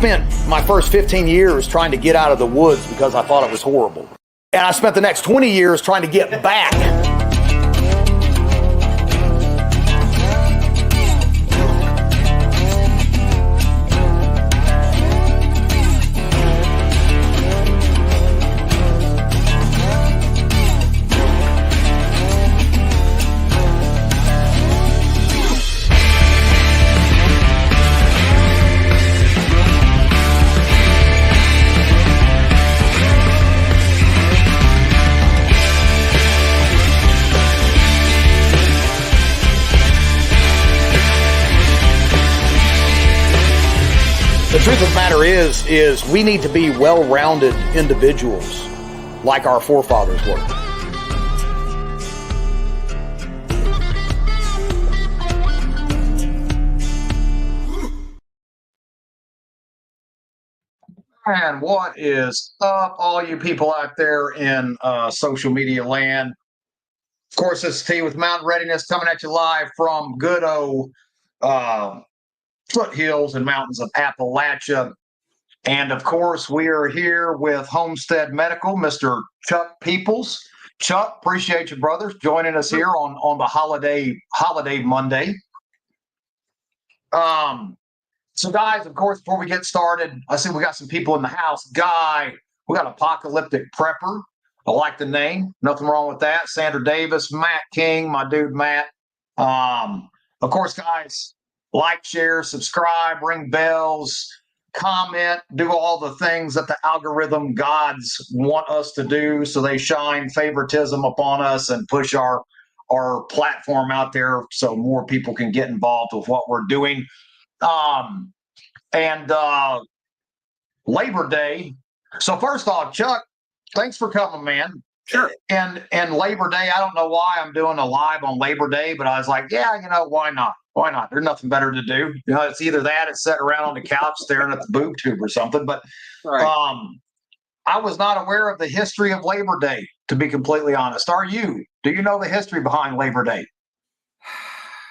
spent my first 15 years trying to get out of the woods because I thought it was horrible. And I spent the next 20 years trying to get back. The truth of the matter is we need to be well-rounded individuals like our forefathers were. And what is up, all you people out there in social media land? Of course, this is T with Mountain Readiness coming at you live from good old foothills and mountains of Appalachia. And of course, we are here with Homestead Medical, Mr. Chuck Peoples. Chuck, appreciate you, brothers, joining us here on the holiday Monday. So guys, of course, before we get started, I see we got some people in the house. Guy, we got Apocalyptic Prepper. I like the name. Nothing wrong with that. Sandra Davis, Matt King, my dude Matt. Of course, guys, like, share, subscribe, ring bells, comment, do all the things that the algorithm gods want us to do, so they shine favoritism upon us and push our platform out there so more people can get involved with what we're doing. And Labor Day. So first off, Chuck, thanks for coming, man. Sure. And Labor Day, I don't know why I'm doing a live on Labor Day, but I was like, yeah, why not? Why not? There's nothing better to do. It's either that or sitting around on the couch staring at the boob tube or something. But right. I was not aware of the history of Labor Day, to be completely honest. Are you? Do you know the history behind Labor Day?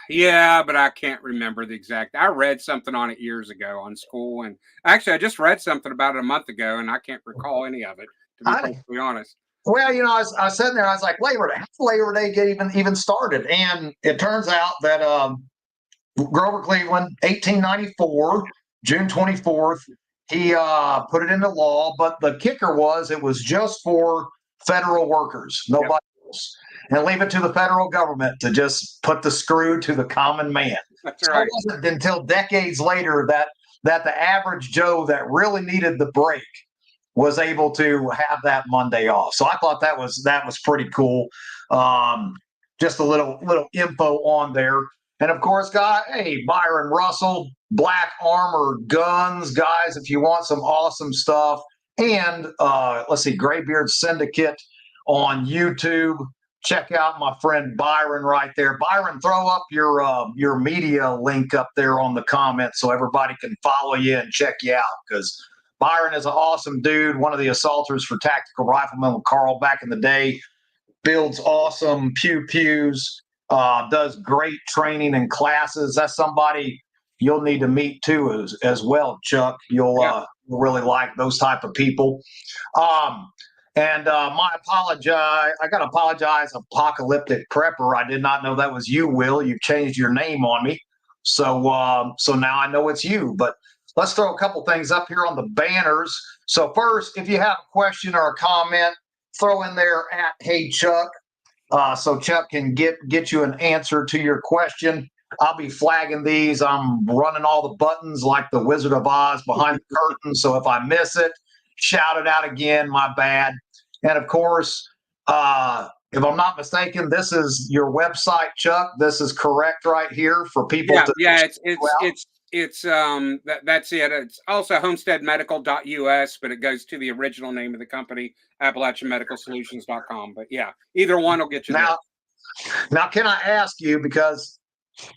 Yeah, but I can't remember the exact. I read something on it years ago on school, and actually, I just read something about it a month ago, and I can't recall any of it, to be perfectly honest. Well, I was sitting there, I was like, Labor Day, how did Labor Day get even started? And it turns out that Grover Cleveland, 1894, June 24th, he put it into law, but the kicker was it was just for federal workers, nobody else. And leave it to the federal government to just put the screw to the common man. That's so right. It wasn't until decades later that the average Joe that really needed the break was able to have that Monday off. So I thought that was pretty cool. Just a little info on there. And of course, Byron Russell, Black Armored Guns, guys, if you want some awesome stuff. And let's see, Graybeard Syndicate on YouTube. Check out my friend Byron right there. Byron, throw up your media link up there on the comments so everybody can follow you and check you out, because Byron is an awesome dude, one of the assaulters for Tactical Rifleman with Carl back in the day, builds awesome pew-pews, does great training and classes. That's somebody you'll need to meet too as well, Chuck. You'll really like those type of people. And I got to apologize, Apocalyptic Prepper. I did not know that was you, Will. You've changed your name on me. So now I know it's you. But let's throw a couple things up here on the banners. So first, if you have a question or a comment, throw in there at Hey Chuck, so Chuck can get you an answer to your question. I'll be flagging these. I'm running all the buttons like the Wizard of Oz behind the curtain. So if I miss it, shout it out again. My bad. And of course, if I'm not mistaken, this is your website, Chuck. This is correct right here for people to. Yeah, that's it. It's also homesteadmedical.us, but it goes to the original name of the company, AppalachianMedicalSolutions.com. But yeah, either one will get you there. Now, can I ask you, because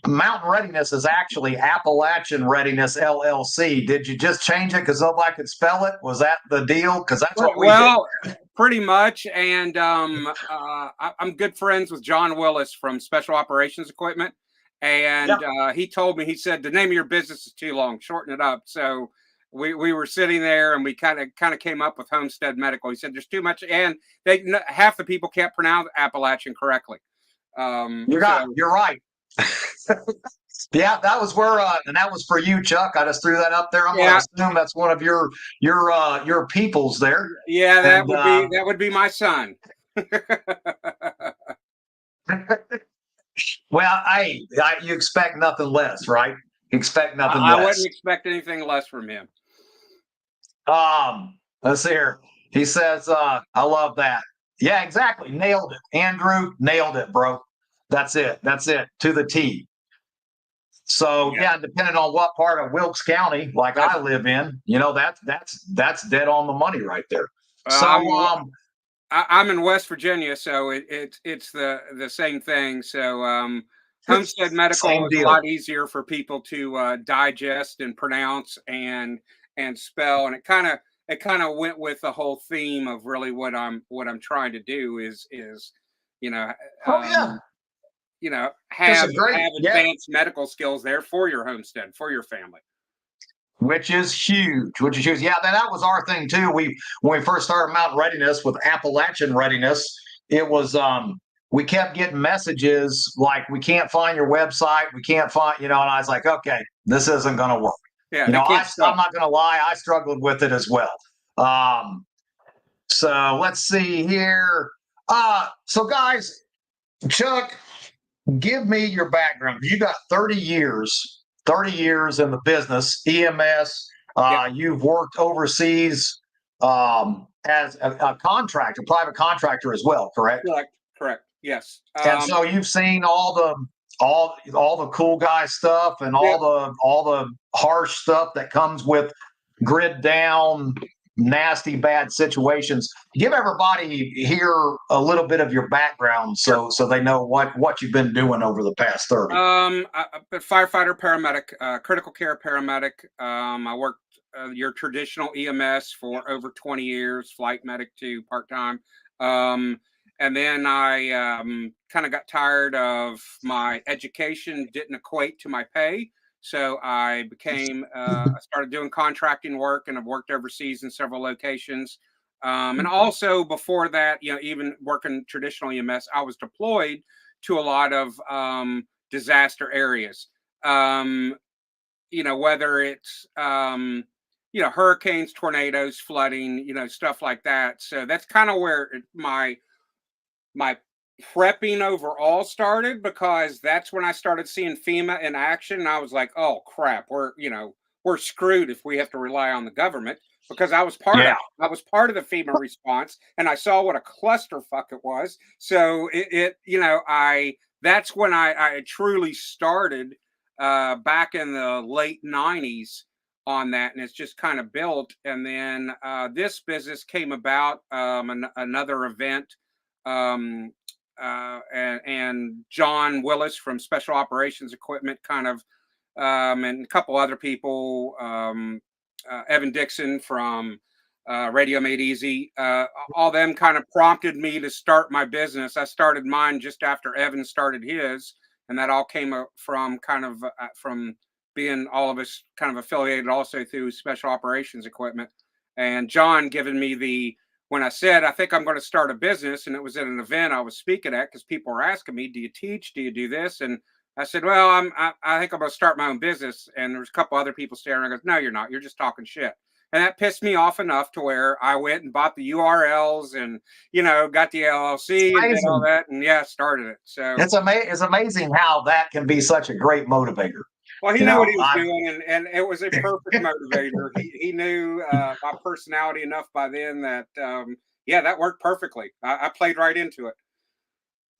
Mountain Readiness is actually Appalachian Readiness LLC. Did you just change it because nobody could spell it? Was that the deal? Because that's what we did. Pretty much. And I'm good friends with John Willis from Special Operations Equipment. And he told me, he said, the name of your business is too long, shorten it up. So we were sitting there and we kind of came up with Homestead Medical. He said there's too much, and half the people can't pronounce Appalachian correctly. You're right. Yeah, that was where, and that was for you, Chuck. I just threw that up there. I'm going to assume that's one of your peoples there. Yeah, that would be my son. Well, you expect nothing less, right? You expect nothing I less. wouldn't expect anything less from him. Let's see here. He says, I love that. Yeah, exactly. Nailed it. Andrew, nailed it, bro. That's it. That's it. To the T. So yeah, depending on what part of Wilkes County, like I live in, that's dead on the money right there. I'm in West Virginia, so it's the same thing. So Homestead Medical is a lot easier for people to digest and pronounce and spell, and it kind of went with the whole theme of really what I'm trying to do is have advanced medical skills there for your homestead, for your family. Which is huge. Yeah, that was our thing too. When we first started Mountain Readiness with Appalachian Readiness, it was we kept getting messages like, we can't find your website, we can't find, and I was like, okay, this isn't going to work. Yeah, I'm not going to lie, I struggled with it as well. So let's see here. So guys, Chuck, give me your background. You got 30 years in the business, EMS. You've worked overseas as a contractor, private contractor as well, correct? Correct. Yes. And so you've seen all the cool guy stuff and all the harsh stuff that comes with grid down, nasty, bad situations. Give everybody here a little bit of your background so they know what you've been doing over the past 30. A firefighter, paramedic, critical care paramedic. I worked your traditional EMS for over 20 years, flight medic too, part-time. And then I kind of got tired of my education didn't equate to my pay. So I started doing contracting work, and I've worked overseas in several locations. And also before that, even working traditional EMS, I was deployed to a lot of disaster areas. Whether it's, hurricanes, tornadoes, flooding, stuff like that. So that's kind of where my prepping overall started, because that's when I started seeing FEMA in action, and I was like, oh crap, we're screwed if we have to rely on the government, because I was part of the FEMA response, and I saw what a clusterfuck it was. So that's when I truly started back in the late 90s on that, and it's just kind of built. And then this business came about, another event, and John Willis from Special Operations Equipment and a couple other people, Evan Dixon from Radio Made Easy, all them kind of prompted me to start my business. I started mine just after Evan started his, and that all came from from being all of us kind of affiliated also through Special Operations Equipment. And John given me when I said, I think I'm going to start a business, and it was at an event I was speaking at, because people were asking me, do you teach? Do you do this? And I said, well, I think I'm going to start my own business. And there's a couple other people staring. I go, no, you're not. You're just talking shit. And that pissed me off enough to where I went and bought the URLs and, got the LLC and did all that. And started it. So it's amazing how that can be such a great motivator. Well, he knew what he was doing, and it was a perfect motivator. He knew my personality enough by then that, that worked perfectly. I played right into it.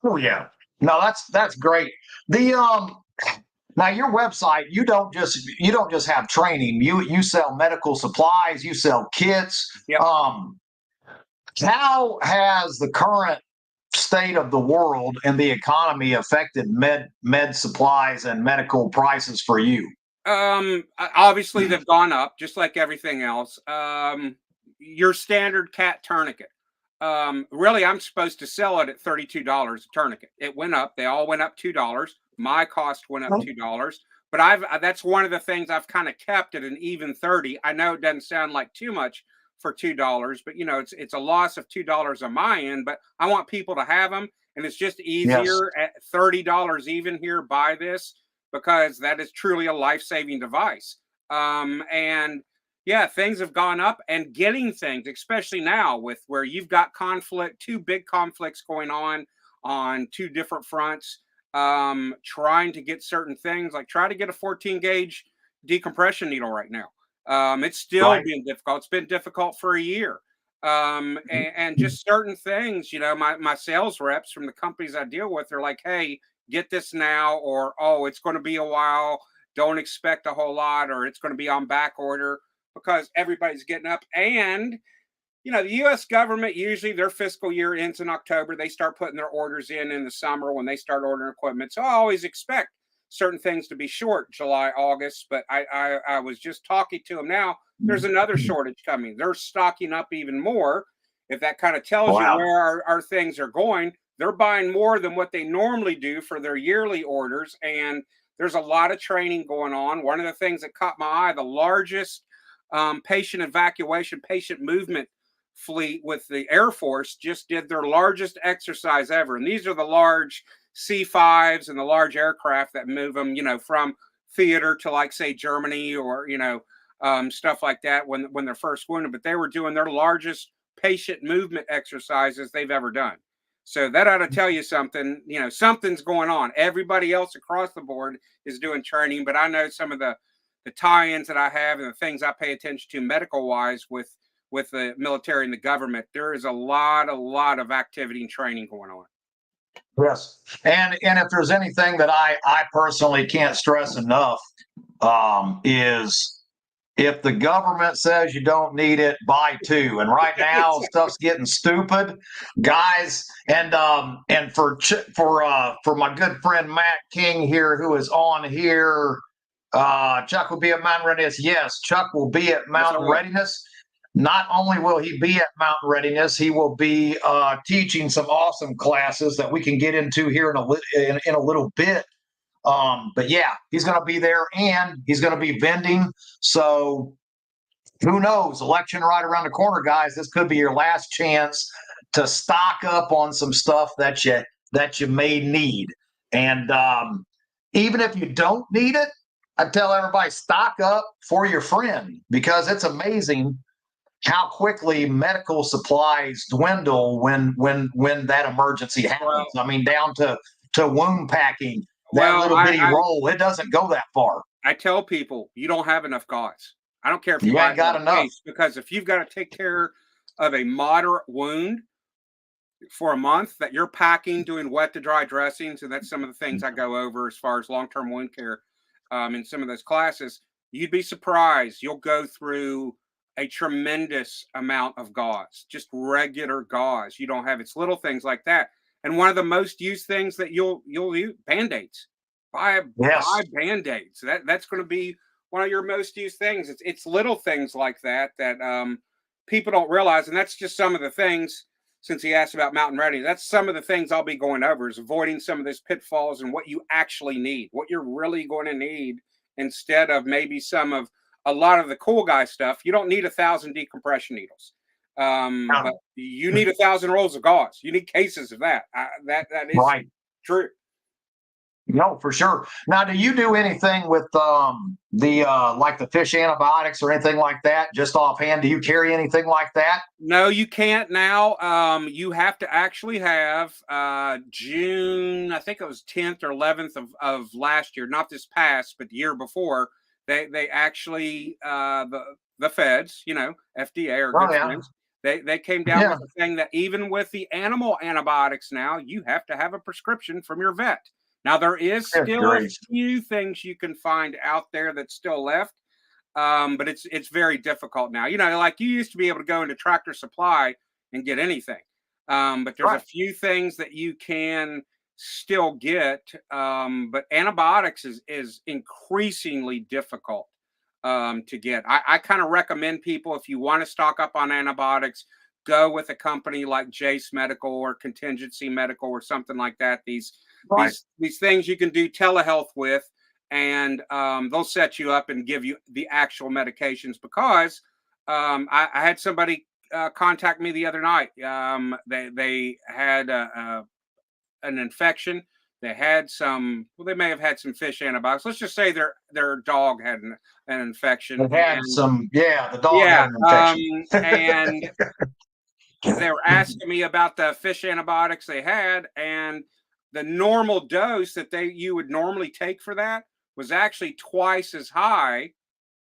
Oh yeah, no, that's great. Now your website, you don't just have training. You sell medical supplies. You sell kits. Yep. How has the current state of the world and the economy affected med supplies and medical prices for you? Obviously they've gone up just like everything else. Your standard cat tourniquet, really I'm supposed to sell it at $32 a tourniquet. It went up. They all went up $2. My cost went up $2, that's one of the things I've kind of kept at an even 30. I know it doesn't sound like too much for $2, but you know, it's a loss of $2 on my end, but I want people to have them, and it's just easier at $30 even here. Buy this, because that is truly a life-saving device. And yeah, things have gone up, and getting things, especially now with where you've got conflict, two big conflicts going on two different fronts, trying to get certain things, like try to get a 14 gauge decompression needle right now. It's still been difficult. It's been difficult for a year. And just certain things, you know, my sales reps from the companies I deal with are like, hey, get this now, or, oh, it's going to be a while. Don't expect a whole lot, or it's going to be on back order, because everybody's getting up. And, you know, the U.S. government, usually their fiscal year ends in October. They start putting their orders in the summer when they start ordering equipment. So I always expect certain things to be short July, August. But I was just talking to them now. There's another shortage coming. They're stocking up even more. If that kind of tells you where our things are going, they're buying more than what they normally do for their yearly orders. And there's a lot of training going on. One of the things that caught my eye, the largest patient evacuation, patient movement fleet with the Air Force just did their largest exercise ever. And these are the large C-5s and the large aircraft that move them, you know, from theater to, like, say, Germany, or, you know, stuff like that when they're first wounded. But they were doing their largest patient movement exercises they've ever done. So that ought to tell you something. You know, something's going on. Everybody else across the board is doing training, but I know some of the tie-ins that I have and the things I pay attention to medical-wise with the military and the government, there is a lot of activity and training going on. Yes, and if there's anything that I personally can't stress enough, is if the government says you don't need it, buy two. And right now, stuff's getting stupid, guys. And for my good friend Matt King here, who is on here, Chuck will be at Mountain Readiness. Yes, Chuck will be at Mountain Readiness. Not only will he be at Mountain Readiness, he will be teaching some awesome classes that we can get into here in a little bit. But yeah, he's going to be there, and he's going to be vending. So who knows? Election right around the corner, guys. This could be your last chance to stock up on some stuff that you may need. And even if you don't need it, I tell everybody, stock up for your friend, because it's amazing how quickly medical supplies dwindle when that emergency happens. I mean, down to wound packing, that little bitty roll, it doesn't go that far. I tell people, you don't have enough gauze. I don't care if you ain't got enough, because if you've got to take care of a moderate wound for a month that you're packing, doing wet to dry dressings, and that's some of the things I go over as far as long-term wound care in some of those classes, you'd be surprised. You'll go through a tremendous amount of gauze, just regular gauze. You don't have, it's little things like that. And one of the most used things that you'll use, Band-Aids. Buy Band-Aids. That's going to be one of your most used things. It's little things like that people don't realize. And that's just some of the things, since he asked about Mountain Readiness, that's some of the things I'll be going over, is avoiding some of those pitfalls and what you actually need, what you're really going to need, instead of maybe a lot of the cool guy stuff. You don't need 1,000 decompression needles. But you need 1,000 rolls of gauze. You need cases of that. That is right. True. No, for sure. Now, do you do anything with like the fish antibiotics or anything like that? Just offhand, do you carry anything like that? No, you can't now. You have to actually have June, I think it was 10th or 11th of last year, not this past, but the year before. They actually the feds, you know, FDA or good friends, they came down with the thing that even with the animal antibiotics now, you have to have a prescription from your vet. Now, there is still a few things you can find out there that's still left, but it's very difficult now. You know, like you used to be able to go into Tractor Supply and get anything, but there's a few things that you can still get, but antibiotics is increasingly difficult to get. I kind of recommend people, if you want to stock up on antibiotics, go with a company like Jace Medical or Contingency Medical or something like that. These things you can do telehealth with, and they'll set you up and give you the actual medications. Because I had somebody contact me the other night. They had an infection. They had some. Well, they may have had some fish antibiotics. Let's just say their dog had an infection. They had some. Yeah, the dog had an infection. And they were asking me about the fish antibiotics they had, and the normal dose that you would normally take for that was actually twice as high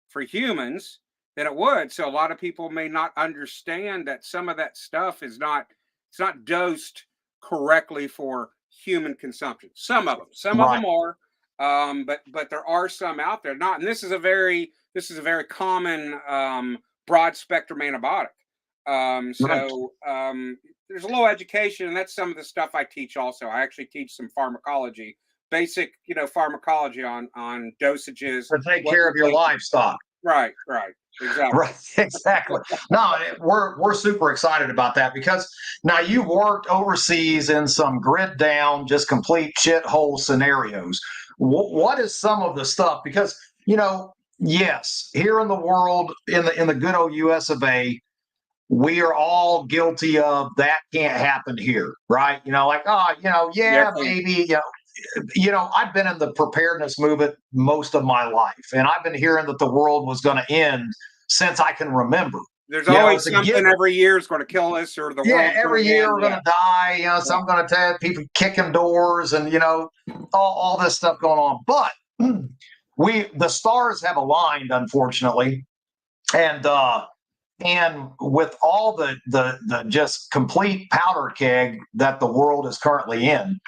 for humans than it would. So a lot of people may not understand that some of that stuff it's not dosed correctly for human consumption. Some of them are, but there are some out there not. And this is a very common broad spectrum antibiotic. There's a little education, and that's some of the stuff I teach. Also, I actually teach some pharmacology, basic pharmacology on dosages to take care of your livestock. Right. Exactly. Right, exactly. No, we're super excited about that, because now you've worked overseas in some grid down, just complete shithole scenarios. What is some of the stuff? Because yes, here in the world, in the good old U.S. of A., we are all guilty of that. Can't happen here, right? Maybe. I've been in the preparedness movement most of my life, and I've been hearing that the world was going to end since I can remember. There's always something every year is going to kill us, or the world. Every year we're going to die. So I'm going to tell people kicking doors and all this stuff going on. But the stars have aligned, unfortunately, and with all the just complete powder keg that the world is currently in.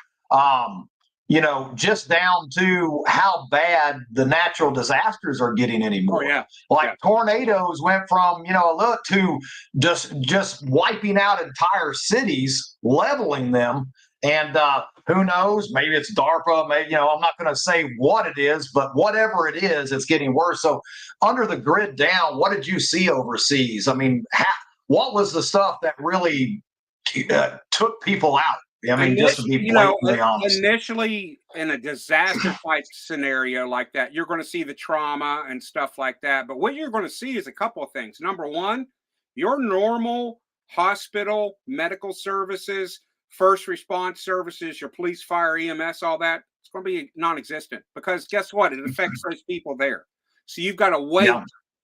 Just down to how bad the natural disasters are getting anymore. Oh, yeah. Tornadoes went from, to just wiping out entire cities, leveling them. And who knows, maybe it's DARPA, maybe, I'm not going to say what it is, but whatever it is, it's getting worse. So under the grid down, what did you see overseas? I mean, what was the stuff that really took people out? I mean, just to be blatantly honest. Initially, in a disaster type scenario like that, you're going to see the trauma and stuff like that. But what you're going to see is a couple of things. Number one, your normal hospital, medical services, first response services, your police, fire, EMS, all that, it's going to be non-existent, because guess what? It affects those people there. So you've got to wait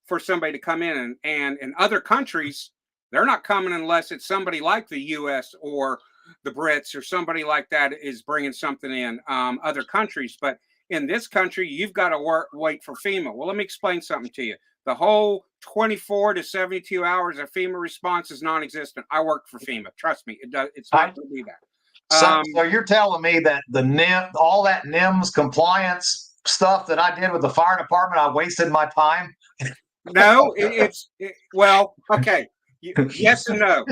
for somebody to come in. And in other countries, they're not coming unless it's somebody like the U.S. or the Brits or somebody like that is bringing something in, other countries. But in this country, you've got to wait for FEMA. Well, let me explain something to you. The whole 24 to 72 hours of FEMA response is non-existent. I work for FEMA. Trust me, it's not going to be that. So you're telling me that all that NIMS compliance stuff that I did with the fire department, I wasted my time? No, well, okay. Yes and no.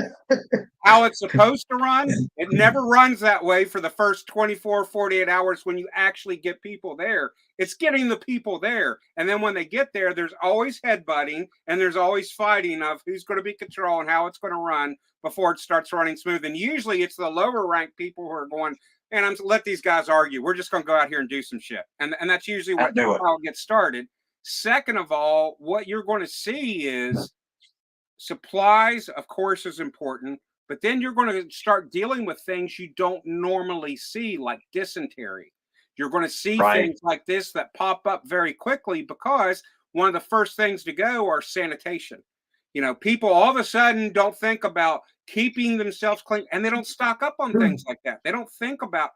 How it's supposed to run, it never runs that way for the first 24, 48 hours when you actually get people there. It's getting the people there. And then when they get there, there's always headbutting and there's always fighting of who's going to be control and how it's going to run before it starts running smooth. And usually it's the lower ranked people who are going, and let these guys argue. We're just going to go out here and do some shit. And that's usually how it gets started. Second of all, what you're going to see is supplies, of course, is important, but then you're going to start dealing with things you don't normally see, like dysentery. You're going to see things like this that pop up very quickly, because one of the first things to go are sanitation. People all of a sudden don't think about keeping themselves clean, and they don't stock up on things like that. They don't think about,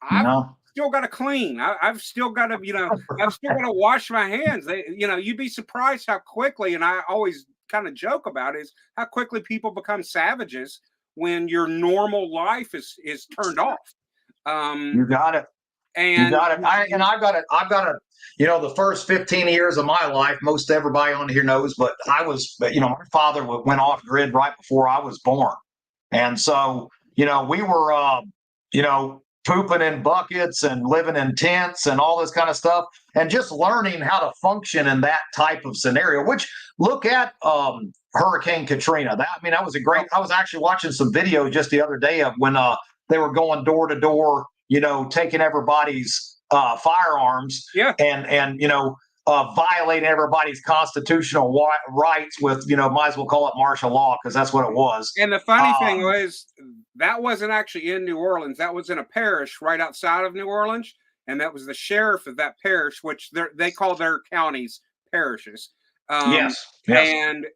I've still got to clean. I've still got to, I've still got to wash my hands. You'd be surprised how quickly, and I always kind of joke about is how quickly people become savages when your normal life is turned off. You got it. And you got it. I've got it. The first 15 years of my life, most everybody on here knows, but my father went off grid right before I was born. And so, we were, pooping in buckets and living in tents and all this kind of stuff, and just learning how to function in that type of scenario. Which, look at Hurricane Katrina. That was a great. I was actually watching some videos just the other day of when they were going door to door, taking everybody's firearms, Yeah. and violating everybody's constitutional rights with, might as well call it martial law, because that's what it was. And the funny thing was, that wasn't actually in New Orleans. That was in a parish right outside of New Orleans. And that was the sheriff of that parish, which they call their counties parishes. Yes. And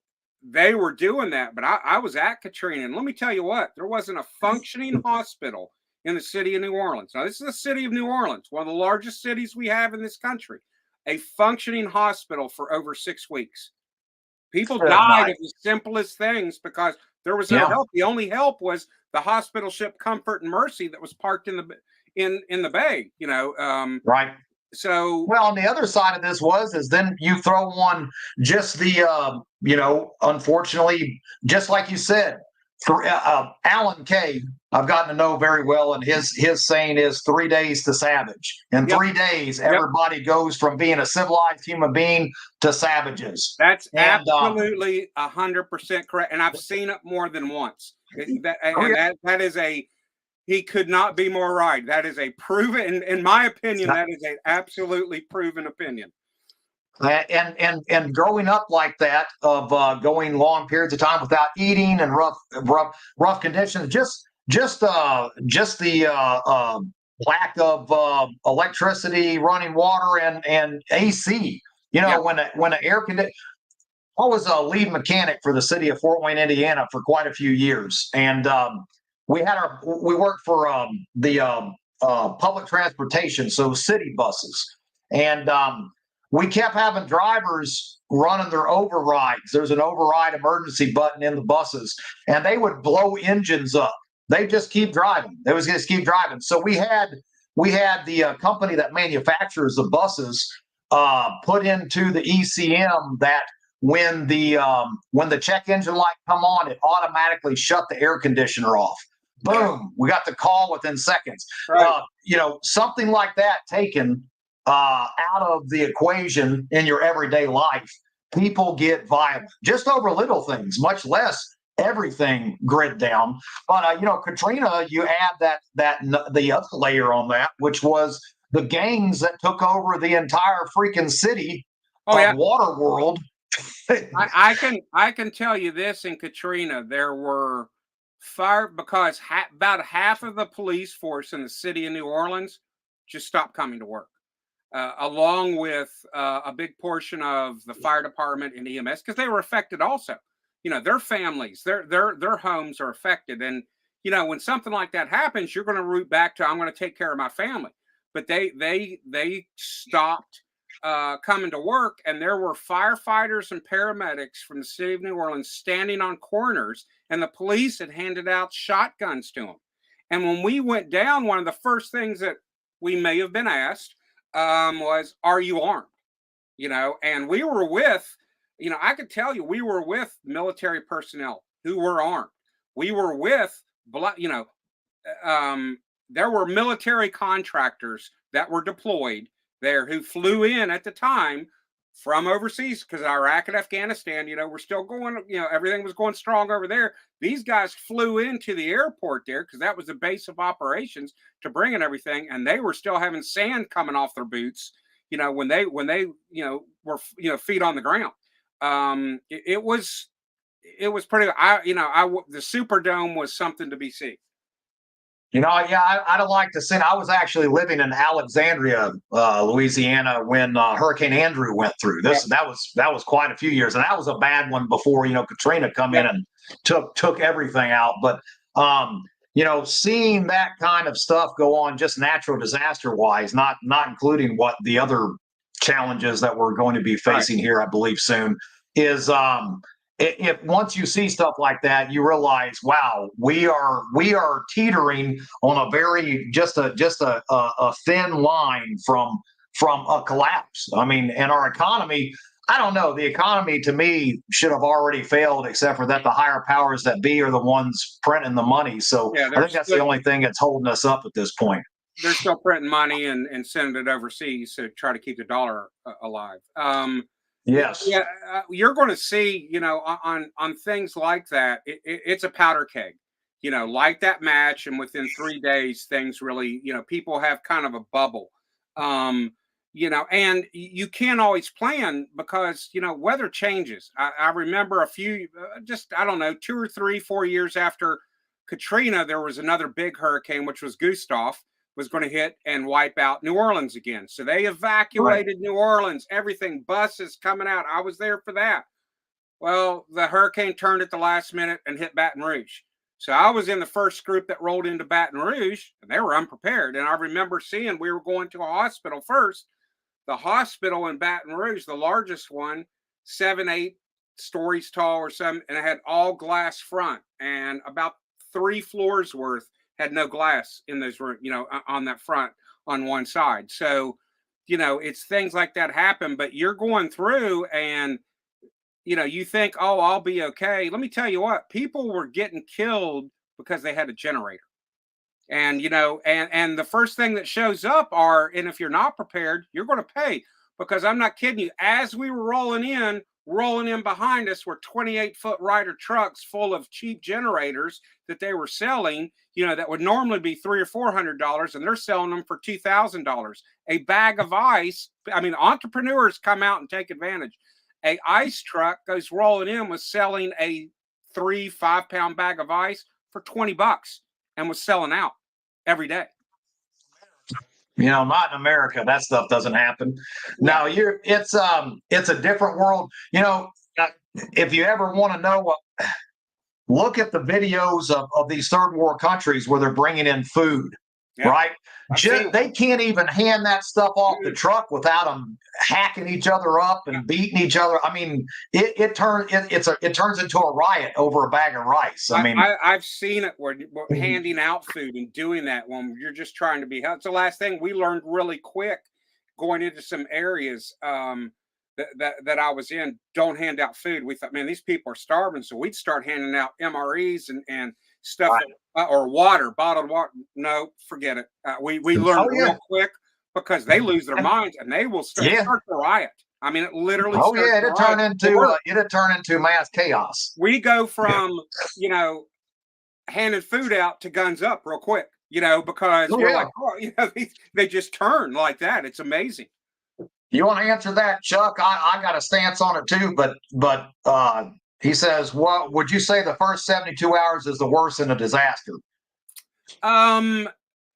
they were doing that. But I was at Katrina. And let me tell you what, there wasn't a functioning hospital in the city of New Orleans. Now, this is the city of New Orleans, one of the largest cities we have in this country. A functioning hospital for over 6 weeks. People died of the simplest things because there was no help. The only help was the hospital ship Comfort and Mercy that was parked in the bay. Right. So, well, on the other side of this is then you throw on just the unfortunately, just like you said, for Alan Kay, I've gotten to know very well, and his saying is 3 days to savage. In 3 days, everybody goes from being a civilized human being to savages. That's absolutely 100% correct, and I've seen it more than once. That is he could not be more right. That is a proven, in my opinion, that is an absolutely proven opinion. And growing up like that, of going long periods of time without eating and rough conditions, just the lack of electricity, running water, and AC. When an air conditioner. I was a lead mechanic for the city of Fort Wayne, Indiana, for quite a few years, and we worked for the public transportation, so city buses, and we kept having drivers running their overrides. There's an override emergency button in the buses, and they would blow engines up. They just keep driving. They was just keep driving. So we had the company that manufactures the buses put into the ECM that when the check engine light come on, it automatically shut the air conditioner off. Boom, we got the call within seconds. Right. Something like that taken out of the equation in your everyday life, people get violent just over little things, much less everything grid down. But Katrina, you add the other layer on that, which was the gangs that took over the entire freaking city of Waterworld. I can tell you this: in Katrina, there were because about half of the police force in the city of New Orleans just stopped coming to work. Along with a big portion of the fire department and EMS, because they were affected also. Their families, their homes are affected. And, when something like that happens, you're going to root back to, I'm going to take care of my family. But they stopped coming to work, and there were firefighters and paramedics from the city of New Orleans standing on corners, and the police had handed out shotguns to them. And when we went down, one of the first things that we may have been asked was, are you armed? And we were with, I could tell you, we were with military personnel who were armed. We were with, there were military contractors that were deployed there who flew in at the time from overseas, because Iraq and Afghanistan, we're still going, everything was going strong over there. These guys flew into the airport there because that was the base of operations to bring in everything. And they were still having sand coming off their boots, when they were, feet on the ground. It was pretty, the Superdome was something to be seen. I'd like to say I was actually living in Alexandria, Louisiana, when Hurricane Andrew went through. That was quite a few years, and that was a bad one before Katrina come in and took everything out. But seeing that kind of stuff go on, just natural disaster wise, not including what the other challenges that we're going to be facing here, I believe soon, is if once you see stuff like that, you realize, wow, we are teetering on a very just a thin line from a collapse. I mean, and our economy, I don't know. The economy, to me, should have already failed, except for that the higher powers that be are the ones printing the money. So I think that's the only thing that's holding us up at this point. They're still printing money and sending it overseas to try to keep the dollar alive. Yes. Yeah, you're going to see, on things like that, it's a powder keg. Like that match, and within 3 days, things really, people have kind of a bubble You know, and you can't always plan because, you know, weather changes. I remember a few, just, I don't know, 2 or 3, 4 years after Katrina, there was another big hurricane, which was Gustav, was going to hit and wipe out New Orleans again. So they evacuated New Orleans, everything, buses coming out. I was there for that. Well, the hurricane turned at the last minute and hit Baton Rouge. So I was in the first group that rolled into Baton Rouge, and they were unprepared. And I remember seeing we were going to a hospital first. The hospital in Baton Rouge, the largest one, 7, 8 stories tall or something, and it had all glass front, and about 3 floors worth had no glass in those rooms, you know, on that front on one side. So, you know, it's things like that happen, but you're going through and, you know, you think, oh, I'll be okay. Let me tell you what, people were getting killed because they had a generator. And, you know, and the first thing that shows up are, and if you're not prepared, you're going to pay, because I'm not kidding you. As we were rolling in behind us were 28-foot Ryder trucks full of cheap generators that they were selling, you know, that would normally be $300 or $400, and they're selling them for $2,000. A bag of ice. I mean, entrepreneurs come out and take advantage. A ice truck goes rolling in, was selling a 3-5 pound bag of ice for $20 and was selling out every day. You know, not in America. That stuff doesn't happen. No, it's a different world. You know, if you ever want to know what, look at the videos of these third world countries where they're bringing in food, right? They can't even hand that stuff off the truck without them hacking each other up and beating each other. I mean, it turns into a riot over a bag of rice. I mean, I've seen it where handing out food and doing that when you're just trying to be helpful. It's the last thing we learned really quick going into some areas that I was in. Don't hand out food. We thought, man, these people are starving, so we'd start handing out MREs and stuff, or water, bottled water. No, forget it. We learned real quick, because they lose their minds and they will start the riot. I mean, it literally. Oh yeah, it'd turn into mass chaos. We go from you know, handing food out to guns up real quick, you know, because you're like, oh, you know, they just turn like that. It's amazing. You want to answer that, Chuck? I got a stance on it too, but he says, what would you say the first 72 hours is the worst in a disaster?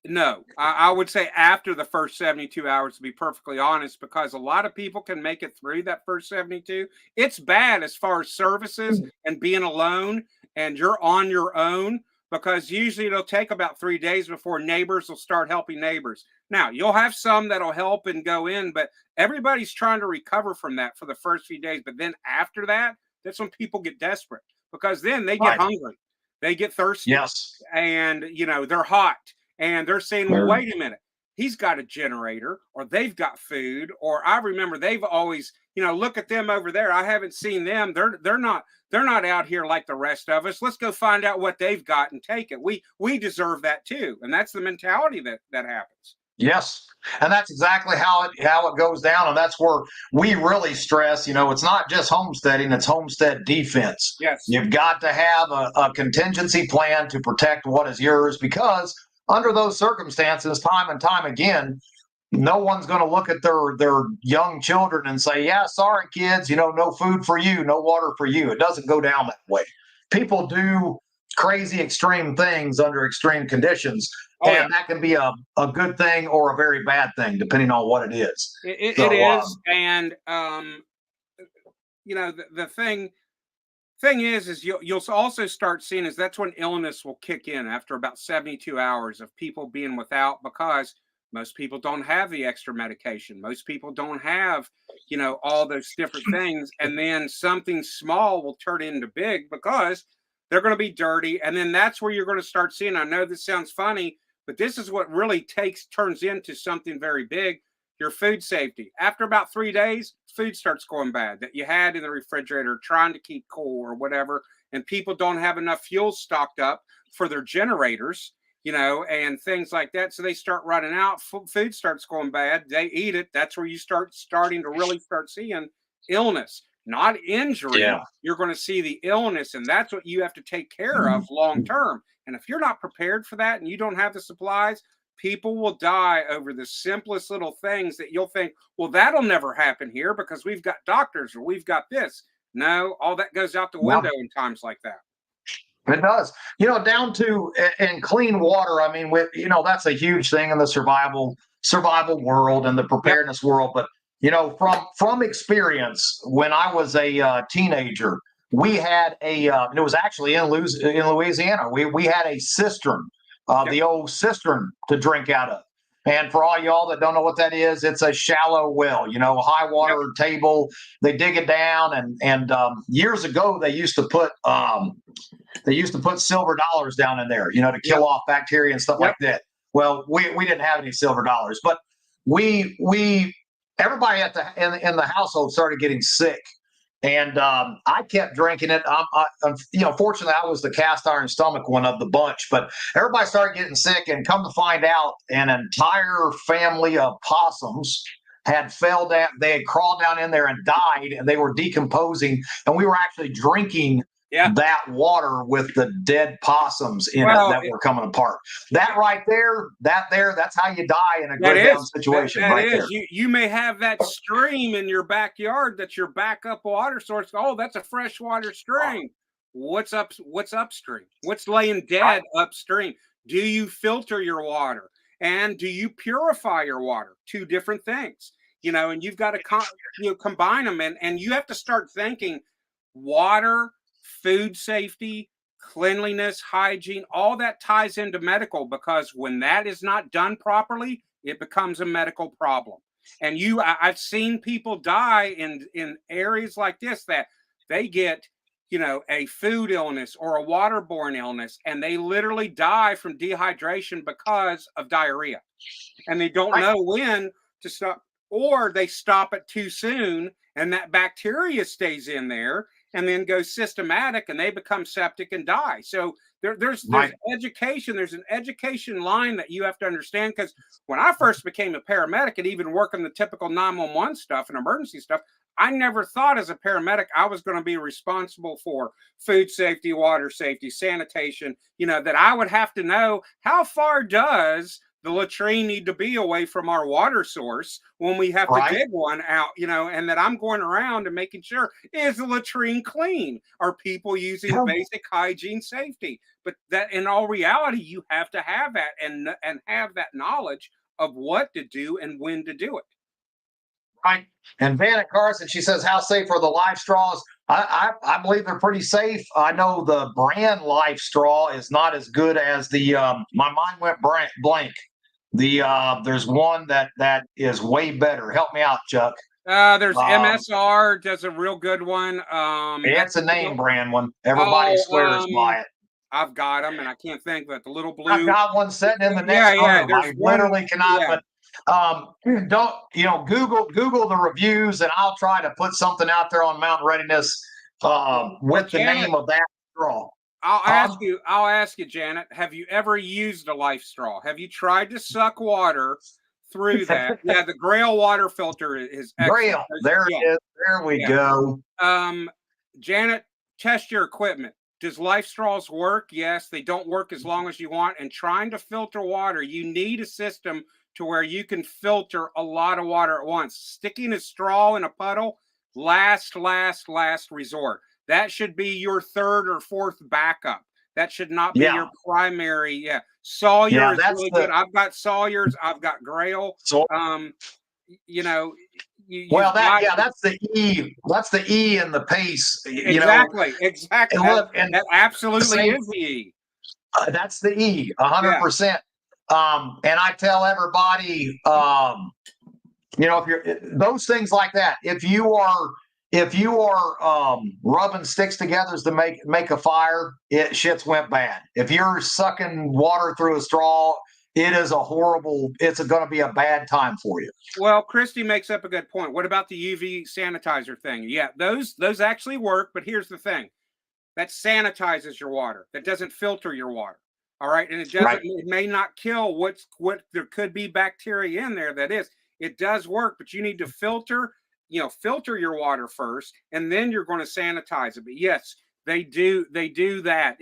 No, I would say after the first 72 hours, to be perfectly honest, because a lot of people can make it through that first 72. It's bad as far as services and being alone and you're on your own, because usually it'll take about 3 days before neighbors will start helping neighbors. Now, you'll have some that'll help and go in, but everybody's trying to recover from that for the first few days. But then after that, that's when people get desperate, because then they get hungry, they get thirsty, and, you know, they're hot. And they're saying, well, wait a minute, he's got a generator, or they've got food, or I remember they've always, you know, look at them over there. I haven't seen them. They're not out here like the rest of us. Let's go find out what they've got and take it. We deserve that too. And that's the mentality that happens. Yes. And that's exactly how it goes down. And that's where we really stress, you know, it's not just homesteading, it's homestead defense. Yes. You've got to have a contingency plan to protect what is yours, because under those circumstances, time and time again, no one's going to look at their young children and say, yeah, sorry, kids, you know, no food for you, no water for you. It doesn't go down that way. People do crazy extreme things under extreme conditions. And that can be a good thing or a very bad thing, depending on what it is. It is. And, you know, the thing is you'll also start seeing is that's when illness will kick in after about 72 hours of people being without, because most people don't have the extra medication. Most people don't have, you know, all those different things. And then something small will turn into big because they're going to be dirty. And then that's where you're going to start seeing, I know this sounds funny, but this is what really turns into something very big. Your food safety. After about 3 days, food starts going bad that you had in the refrigerator trying to keep cool or whatever. And people don't have enough fuel stocked up for their generators, you know, and things like that. So they start running out. Food starts going bad. They eat it. That's where you starting to really start seeing illness, not injury. Yeah. You're going to see the illness. And that's what you have to take care of long term. And if you're not prepared for that and you don't have the supplies, people will die over the simplest little things that you'll think, well, that'll never happen here because we've got doctors or we've got this. No, all that goes out the window in times like that. It does, down to and clean water. I mean, that's a huge thing in the survival world and the preparedness world. But from experience, when I was a teenager, we had and it was actually in Louisiana. We had a cistern, the old cistern to drink out of. And for all y'all that don't know what that is, it's a shallow well, high water table. They dig it down, and years ago they used to put silver dollars down in there, to kill off bacteria and stuff like that. Well, we didn't have any silver dollars, but everybody in the household started getting sick. And I kept drinking it. Fortunately, I was the cast iron stomach one of the bunch. But everybody started getting sick, and come to find out, an entire family of possums had fell down. They had crawled down in there and died, and they were decomposing. And we were actually drinking that water with the dead possums in it that were coming apart. That right there, that's how you die in a good down situation. That is. You may have that stream in your backyard that's your backup water source. Oh, that's a freshwater stream. What's upstream? What's laying dead upstream? Do you filter your water? And do you purify your water? Two different things. And you've got to combine them, and you have to start thinking water, food safety, cleanliness, hygiene, all that ties into medical, because when that is not done properly, it becomes a medical problem. And I've seen people die in areas like this that they get, a food illness or a waterborne illness, and they literally die from dehydration because of diarrhea. And they don't know when to stop, or they stop it too soon, and that bacteria stays in there and then goes systematic, and they become septic and die. So there's education. There's an education line that you have to understand, because when I first became a paramedic and even working the typical 911 stuff and emergency stuff, I never thought as a paramedic I was going to be responsible for food safety, water safety, sanitation, that I would have to know how far does the latrine need to be away from our water source when we have to dig one out, and that I'm going around and making sure, is the latrine clean? Are people using basic hygiene safety? But that in all reality, you have to have that and have that knowledge of what to do and when to do it. Right. And Vanna Carson, she says, how safe are the LIF Straws? I believe they're pretty safe. I know the brand LIF Straw is not as good as the, my mind went blank. There's one that is way better. Help me out, Chuck. There's MSR does a real good one. It's a name brand one. Everybody swears by it. I've got them, and I can't think, but the little blue. I've got one sitting in the next room. I literally cannot. But don't Google the reviews, and I'll try to put something out there on Mountain Readiness with the name of that straw. I'll ask you, Janet, have you ever used a LIF Straw? Have you tried to suck water through that? Yeah, the Grail water filter is excellent. Grail. There it is. There we go. Janet, test your equipment. Does LIF Straws work? Yes, they don't work as long as you want. And trying to filter water, you need a system to where you can filter a lot of water at once. Sticking a straw in a puddle, last resort. That should be your third or fourth backup. That should not be your primary. Sawyer is really good. I've got Sawyers. I've got Grail. That's the E. That's the E in the pace. Exactly. That absolutely is the E. That's the E, 100%. And I tell everybody, if you're those things like that, if you are rubbing sticks together to make a fire, shit's went bad. If you're sucking water through a straw, it's going to be a bad time for you. Well, Christy makes up a good point. What about the UV sanitizer thing? Yeah, those actually work, but here's the thing. That sanitizes your water. That doesn't filter your water. All right. And it may not kill what there could be bacteria in there. It does work, but you need to filter your water first, and then you're going to sanitize it. But yes, they do that.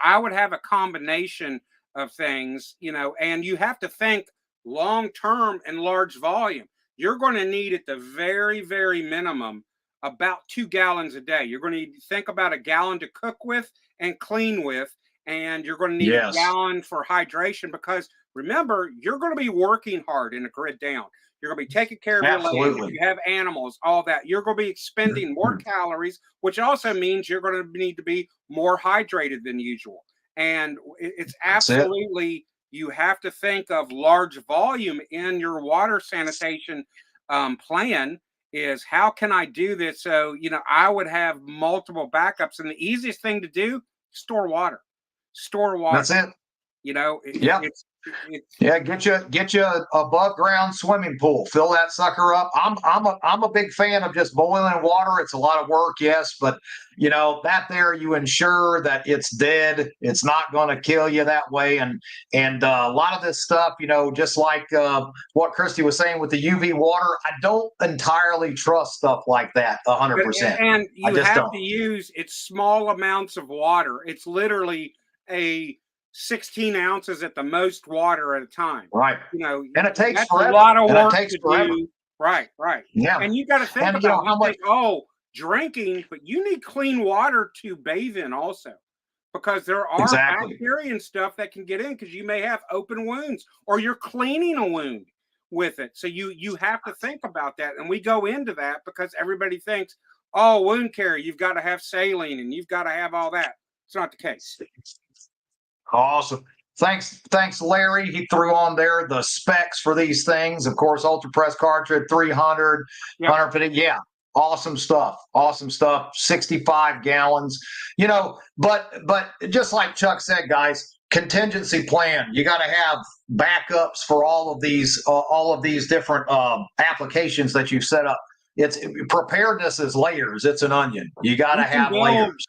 I would have a combination of things, you know, and you have to think long term and large volume. You're going to need at the very, very minimum about 2 gallons a day. You're going to need to think about a gallon to cook with and clean with, and you're going to need a gallon for hydration, because remember, you're going to be working hard in a grid down. You're going to be taking care of your land. If you have animals, all that. You're going to be expending more calories, which also means you're going to need to be more hydrated than usual. And it's absolutely, you have to think of large volume in your water sanitation plan. Is how can I do this? So, you know, I would have multiple backups, and the easiest thing to do, store water. That's it. You know, get you a above ground swimming pool. Fill that sucker up. I'm a big fan of just boiling water. It's a lot of work, yes, but you know that there you ensure that it's dead. It's not going to kill you that way. And a lot of this stuff, you know, just like what Christy was saying with the UV water, I don't entirely trust stuff like that 100%. And you have to use small amounts of water. It's literally a 16 ounces at the most water at a time. Right. You know, and it takes that's forever. A lot of work to forever. Do. Right. Yeah. And you got to think about how much drinking, but you need clean water to bathe in also, because there are bacteria and stuff that can get in, because you may have open wounds or you're cleaning a wound with it. So you have to think about that. And we go into that because everybody thinks, oh, wound care, you've got to have saline and you've got to have all that. It's not the case. Awesome. Thanks, Larry. He threw on there the specs for these things. Of course, ultra press cartridge, 300, 150. Yeah. Awesome stuff. 65 gallons, you know, but just like Chuck said, guys, contingency plan. You got to have backups for all of these different applications that you've set up. It's preparedness is layers. It's an onion. You got to have layers.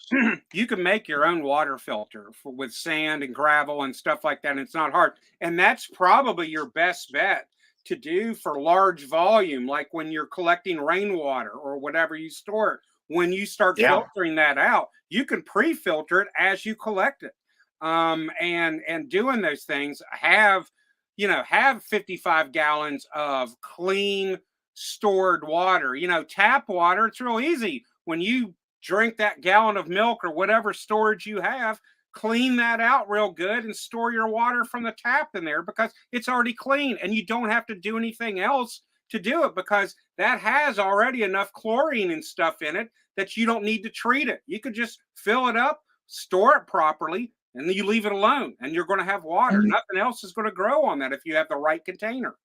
You can make your own water filter with sand and gravel and stuff like that. And it's not hard. And that's probably your best bet to do for large volume, like when you're collecting rainwater or whatever you store it. When you start filtering that out, you can pre-filter it as you collect it. And doing those things, have 55 gallons of clean stored water. You know, tap water, it's real easy. When you drink that gallon of milk or whatever storage you have, clean that out real good and store your water from the tap in there, because it's already clean and you don't have to do anything else to do it, because that has already enough chlorine and stuff in it that you don't need to treat it. You could just fill it up, store it properly, and then you leave it alone and you're going to have water. Nothing else is going to grow on that if you have the right container.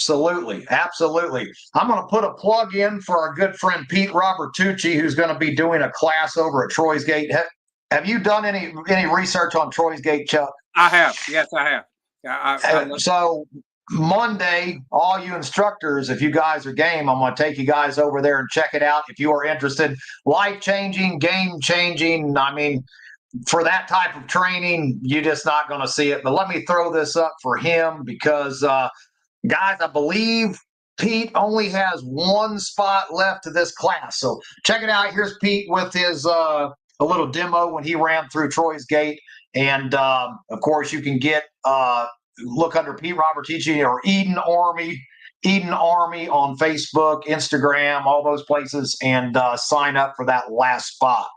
Absolutely. I'm going to put a plug in for our good friend Pete Robertucci, who's going to be doing a class over at Troy's Gate. Have you done any research on Troy's Gate, Chuck? I have. Yes, I have. So Monday, all you instructors, if you guys are game, I'm going to take you guys over there and check it out if you are interested. Life-changing, game-changing. I mean, for that type of training, you're just not going to see it. But let me throw this up for him because guys, I believe Pete only has one spot left to this class. So check it out. Here's Pete with his a little demo when he ran through Troy's Gate. And, of course, you can get look under Pete Robertucci or Eden Army on Facebook, Instagram, all those places, and sign up for that last spot.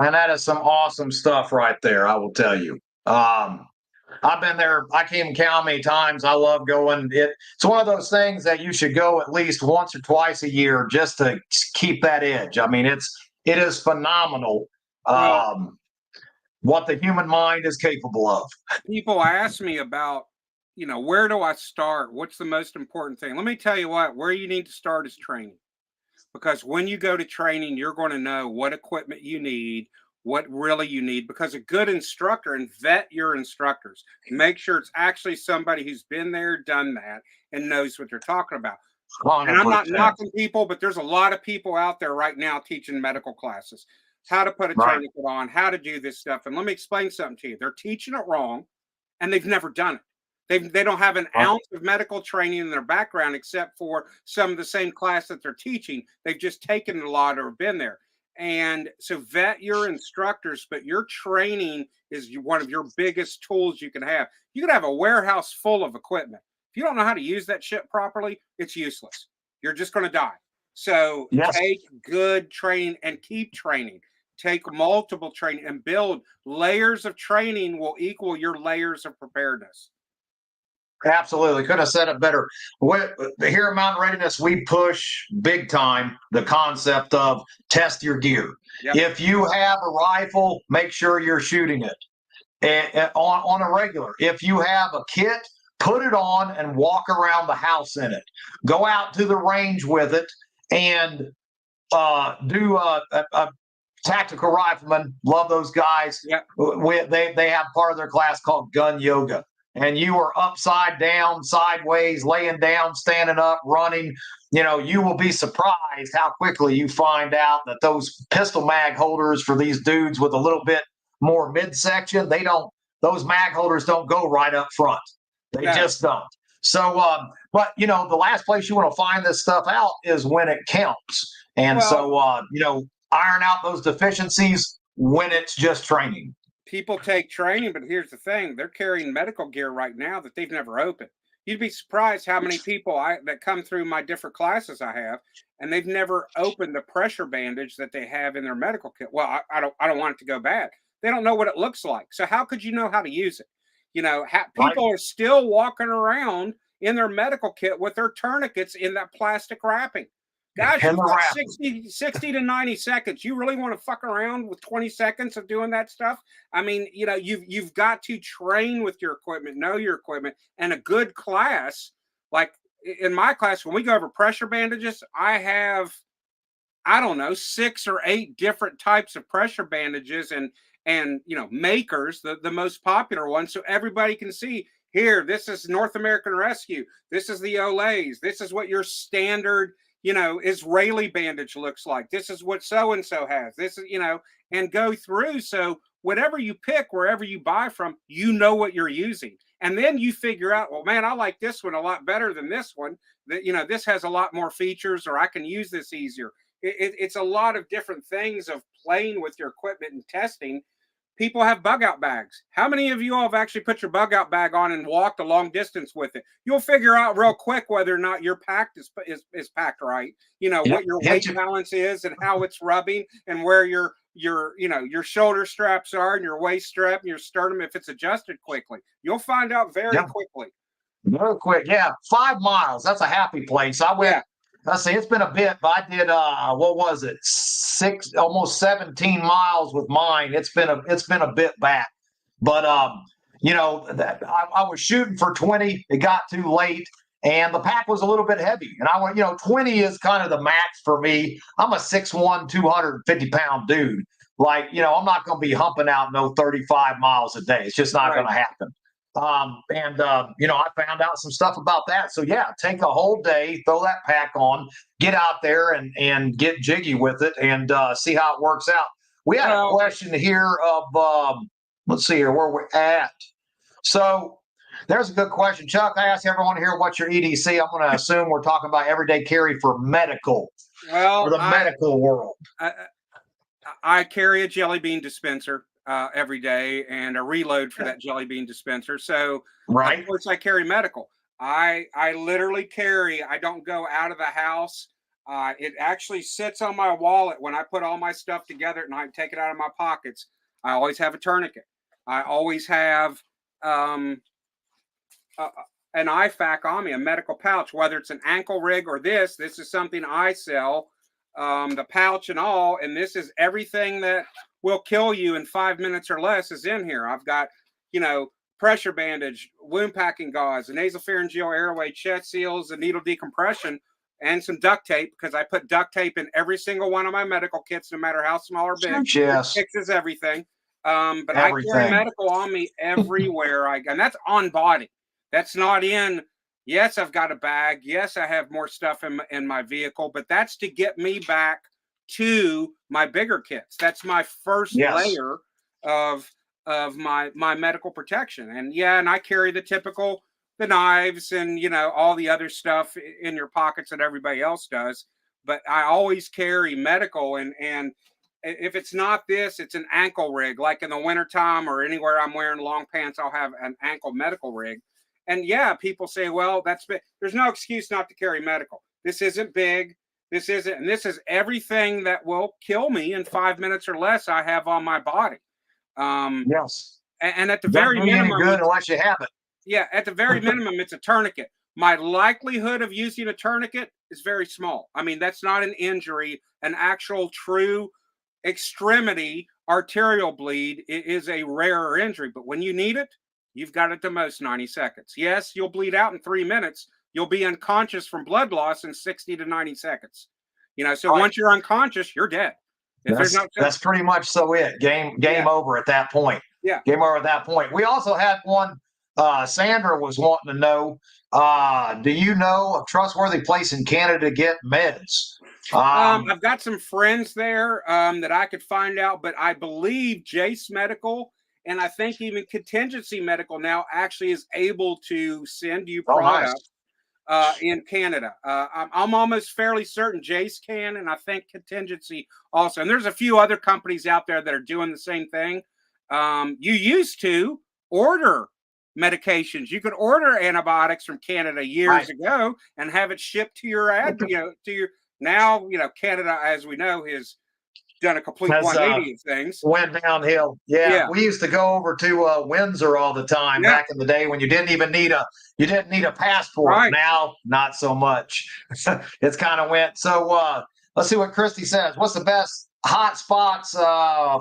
And that is some awesome stuff right there, I will tell you. I've been there. I can't even count how many times. I love going. It's one of those things that you should go at least once or twice a year just to keep that edge. I mean, it is phenomenal what the human mind is capable of. People ask me about, where do I start? What's the most important thing? Let me tell you what, where you need to start is training. Because when you go to training, you're going to know what equipment you need, what really you need, because a good instructor, and vet your instructors, make sure it's actually somebody who's been there, done that, and knows what they're talking about. 100%. And I'm not knocking people, but there's a lot of people out there right now teaching medical classes, how to put a tourniquet on, how to do this stuff. And let me explain something to you. They're teaching it wrong, and they've never done it. They don't have an ounce of medical training in their background except for some of the same class that they're teaching. They've just taken a lot or been there. And so vet your instructors, but your training is one of your biggest tools you can have. You can have a warehouse full of equipment. If you don't know how to use that shit properly, it's useless. You're just going to die. So take good training and keep training. Take multiple training and build layers of training will equal your layers of preparedness. Absolutely. Couldn't have said it better. Here at Mountain Readiness, we push big time the concept of test your gear. Yep. If you have a rifle, make sure you're shooting it on a regular. If you have a kit, put it on and walk around the house in it. Go out to the range with it and do a tactical rifleman. Love those guys. Yep. They have part of their class called gun yoga. And you are upside down, sideways, laying down, standing up, running. You will be surprised how quickly you find out that those pistol mag holders for these dudes with a little bit more midsection, those mag holders don't go right up front. They just don't. So, but the last place you want to find this stuff out is when it counts. And iron out those deficiencies when it's just training. People take training, but here's the thing. They're carrying medical gear right now that they've never opened. You'd be surprised how many people that come through my different classes I have, and they've never opened the pressure bandage that they have in their medical kit. Well, I don't want it to go bad. They don't know what it looks like. So how could you know how to use it? People are still walking around in their medical kit with their tourniquets in that plastic wrapping. Guys, you've got 60 to 90 seconds. You really want to fuck around with 20 seconds of doing that stuff? I mean, you've got to train with your equipment, know your equipment, and a good class. Like in my class, when we go over pressure bandages, I have, 6 or 8 different types of pressure bandages and makers, the most popular ones, so everybody can see. Here, this is North American Rescue. This is the Olays. This is what your standard Israeli bandage looks like. This is what so-and-so has. This is, and go through. So whatever you pick, wherever you buy from, what you're using. And then you figure out, well, man, I like this one a lot better than this one. That, this has a lot more features, or I can use this easier. It's a lot of different things of playing with your equipment and testing. People have bug out bags. How many of you all have actually put your bug out bag on and walked a long distance with it? You'll figure out real quick whether or not your pack is packed right. What your weight balance is and how it's rubbing and where your shoulder straps are and your waist strap and your sternum, if it's adjusted quickly. You'll find out very quickly. Real quick. Yeah. 5 miles. That's a happy place. I went. Yeah. Let's see, it's been a bit, but I did what was it, almost 17 miles with mine. It's been a bit back, but I was shooting for 20. It got too late, and the pack was a little bit heavy. And I went, 20 is kind of the max for me. I'm a 6'1", 250-pound dude. Like, I'm not going to be humping out no 35 miles a day. It's just not going to happen. I found out some stuff about that. So yeah, take a whole day, throw that pack on, get out there and get jiggy with it and see how it works out. We had a question here of, let's see here, where we're at. So there's a good question. Chuck, I asked everyone here, what's your EDC? I'm going to assume we're talking about everyday carry for medical, for the medical world. I carry a jelly bean dispenser every day and a reload for that jelly bean dispenser. So of course I carry medical. I literally carry, I don't go out of the house. It actually sits on my wallet when I put all my stuff together and I take it out of my pockets. I always have a tourniquet. I always have uh, an IFAC on me, a medical pouch, whether it's an ankle rig or this. This is something I sell, the pouch and all. And this is everything that will kill you in 5 minutes or less is in here. I've got, pressure bandage, wound packing gauze, a nasopharyngeal airway, chest seals, a needle decompression, and some duct tape, because I put duct tape in every single one of my medical kits, no matter how small or big. Yes. It fixes everything. But I carry medical on me everywhere I go, and that's on body. That's not in. Yes, I've got a bag. Yes, I have more stuff in my vehicle, but that's to get me back to my bigger kits. That's my first layer of my medical protection. And I carry the typical, the knives and all the other stuff in your pockets that everybody else does. But I always carry medical, and if it's not this, it's an ankle rig. Like in the wintertime or anywhere I'm wearing long pants, I'll have an ankle medical rig. And people say, well, that's big. There's no excuse not to carry medical. This isn't big. This isn't, and this is everything that will kill me in 5 minutes or less I have on my body. Yes. And at the very minimum, good unless you have it. Yeah, at the very minimum, it's a tourniquet. My likelihood of using a tourniquet is very small. I mean, that's not an injury. An actual true extremity arterial bleed is a rarer injury. But when you need it, you've got at the most 90 seconds. Yes, you'll bleed out in 3 minutes. You'll be unconscious from blood loss in 60 to 90 seconds. So once you're unconscious, you're dead. That's pretty much so it. Game over at that point. Yeah. Game over at that point. We also had one, Sandra was wanting to know, do you know a trustworthy place in Canada to get meds? I've got some friends there that I could find out, but I believe Jace Medical and I think even Contingency Medical now actually is able to send you product in Canada. I'm almost fairly certain Jace can, and I think Contingency also. And there's a few other companies out there that are doing the same thing. You used to order medications. You could order antibiotics from Canada years ago and have it shipped to your now, Canada, as we know, has done a complete 180 of things. Went downhill. Yeah. We used to go over to Windsor all the time back in the day when you didn't even need a passport. Right. Now, not so much. It's kind of went. So let's see what Christy says. What's the best hot spots,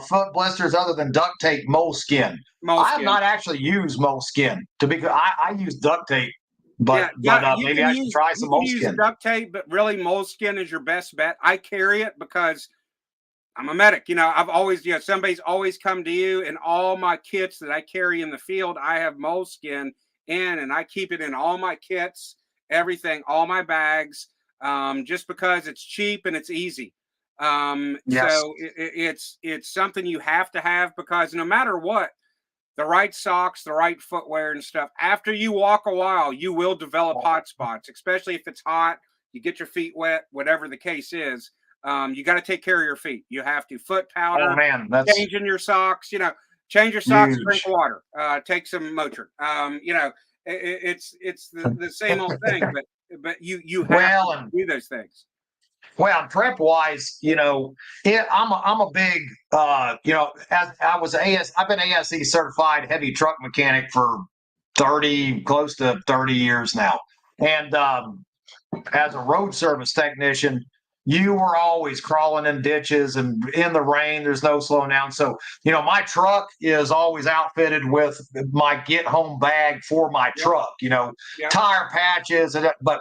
foot blisters other than duct tape? Moleskin. I have not actually used moleskin. I use duct tape. But maybe I should try some moleskin. You can use duct tape, but really moleskin is your best bet. I carry it because I'm a medic. I've always, somebody's always come to you, and all my kits that I carry in the field, I have moleskin in, and I keep it in all my kits, everything, all my bags, just because it's cheap and it's easy. So it's something you have to have, because no matter what, the right socks, the right footwear and stuff, after you walk a while, you will develop hot spots, especially if it's hot, you get your feet wet, whatever the case is. You got to take care of your feet. You have to foot powder, changing your socks, change your socks, drink water, take some Motrin. It's the same old thing, but you have to do those things. Well, prep wise, I'm a big, as I've been ASE certified heavy truck mechanic for close to 30 years now. And as a road service technician, you were always crawling in ditches and in the rain. There's no slowing down. So, my truck is always outfitted with my get home bag for my truck, tire patches, but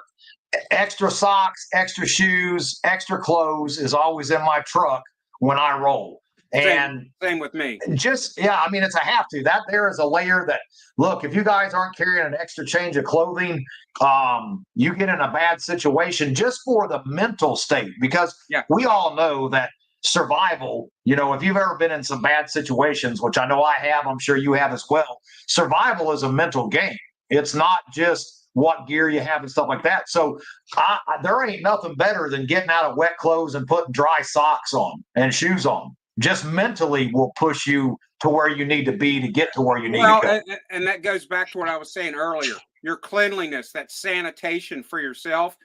extra socks, extra shoes, extra clothes is always in my truck when I roll. And same with me. It's a have to. That there is a layer that, look, if you guys aren't carrying an extra change of clothing, you get in a bad situation just for the mental state, because we all know that survival, if you've ever been in some bad situations, which I know I have, I'm sure you have as well, survival is a mental game. It's not just what gear you have and stuff like that. So there ain't nothing better than getting out of wet clothes and putting dry socks on and shoes on. Just mentally will push you to where you need to be to get to where you need to go. And that goes back to what I was saying earlier. Your cleanliness, that sanitation for yourself.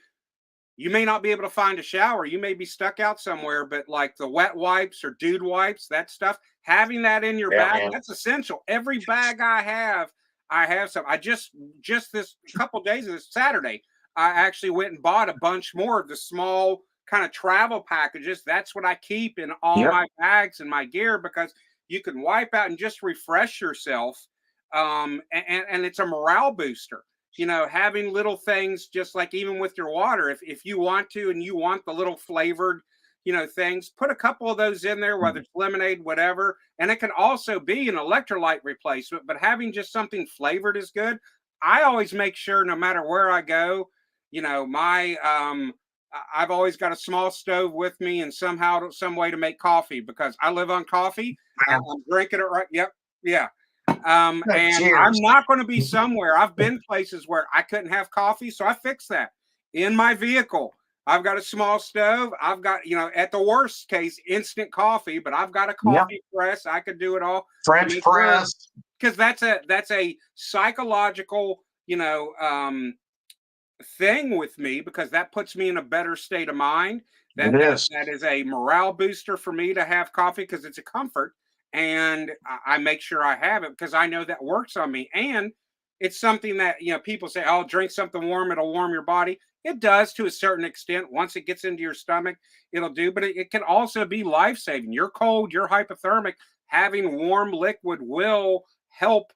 You may not be able to find a shower. You may be stuck out somewhere, but like the wet wipes or dude wipes, that stuff, having that in your Yeah, bag, man. that's essential. Every bag I have some. I just this couple days of this Saturday, I actually went and bought a bunch more of the small kind of travel packages. That's what I keep in all Yep. my bags and my gear, because you can wipe out and just refresh yourself. And it's a morale booster. You know, having little things, just like even with your water, if you want to and you want the little flavored, you know, things, put a couple of those in there, whether it's lemonade, whatever. And it can also be an electrolyte replacement, but having just something flavored is good. I always make sure, no matter where I go, you know, I've always got a small stove with me, and somehow, some way to make coffee, because I live on coffee. I'm drinking it right. Yep. Yeah. And Cheers. I'm not going to be somewhere. I've been places where I couldn't have coffee, so I fixed that in my vehicle. I've got a small stove. I've got, you know, at the worst case, instant coffee, but I've got a coffee press. I could do it all. French press. Because that's a psychological, you know, thing with me, because that puts me in a better state of mind. That is a morale booster for me to have coffee, because it's a comfort. And I make sure I have it because I know that works on me. And it's something that, you know, people say, oh, drink something warm, it'll warm your body. It does to a certain extent. Once it gets into your stomach, it'll do. But it can also be life-saving. You're cold, you're hypothermic. Having warm liquid will help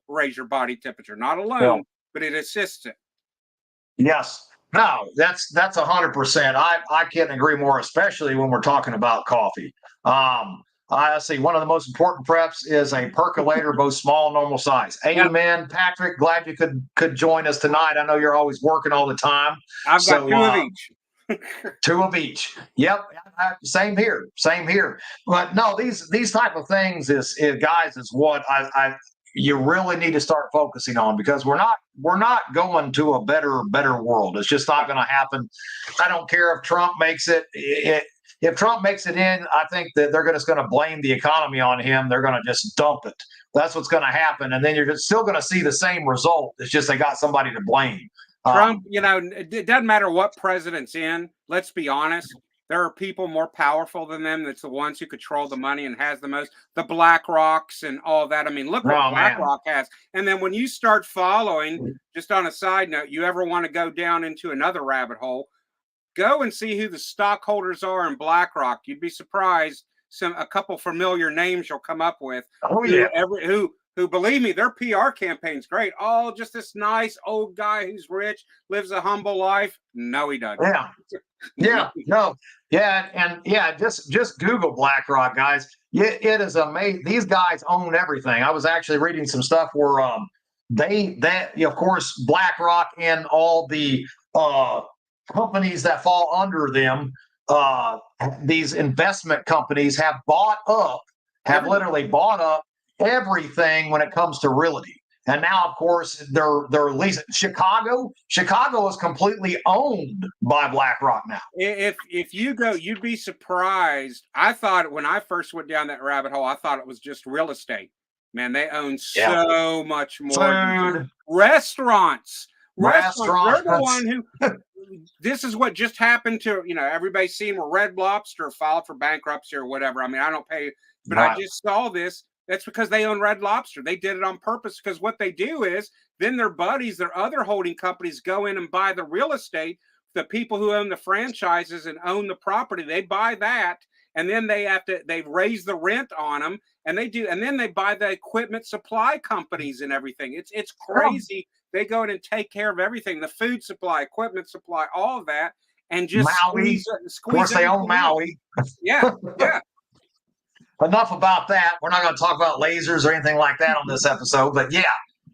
raise your body temperature. Not alone, but it assists it. Yes. No, that's 100%. I can't agree more, especially when we're talking about coffee. I see one of the most important preps is a percolator, both small and normal size. Amen, Patrick. Glad you could join us tonight. I know you're always working all the time. I've got 2 of each. 2 of each. Yep. Same here. Same here. But no, these type of things is guys, is what you really need to start focusing on, because we're not going to a better world. It's just not going to happen. I don't care if Trump makes it. If Trump makes it in, I think that they're just going to blame the economy on him. They're going to just dump it. That's what's going to happen. And then you're still going to see the same result. It's just they got somebody to blame. Trump, you know, it doesn't matter what president's in. Let's be honest. There are people more powerful than them. That's the ones who control the money and has the most. The BlackRocks and all that. I mean, look what BlackRock has. And then when you start following, just on a side note, you ever want to go down into another rabbit hole, go and see who the stockholders are in BlackRock. You'd be surprised. A couple familiar names you'll come up with. Oh yeah. Who believe me, their PR campaign's great. Oh, just this nice old guy who's rich, lives a humble life. No, he doesn't. Yeah. Yeah. No. Yeah. And yeah, just Google BlackRock, guys. It is amazing. These guys own everything. I was actually reading some stuff where of course, BlackRock and all the companies that fall under them, these investment companies have literally bought up everything when it comes to realty. And now, of course, they're leasing. Chicago is completely owned by BlackRock now. If you go, you'd be surprised. I thought when I first went down that rabbit hole, I thought it was just real estate. Man, they own so much more. Food. Restaurants. They're the one who. This is what just happened to, you know, everybody's seen where Red Lobster filed for bankruptcy or whatever. I mean, I don't pay, but I just saw this. That's because they own Red Lobster. They did it on purpose, because what they do is then their buddies, their other holding companies, go in and buy the real estate. The people who own the franchises and own the property, they buy that. And then they raise the rent on them, and then they buy the equipment supply companies and everything. It's crazy. They go in and take care of everything, the food supply, equipment supply, all of that, and just Maui. Of course, they own Maui. Yeah, yeah. Enough about that. We're not going to talk about lasers or anything like that on this episode, but yeah,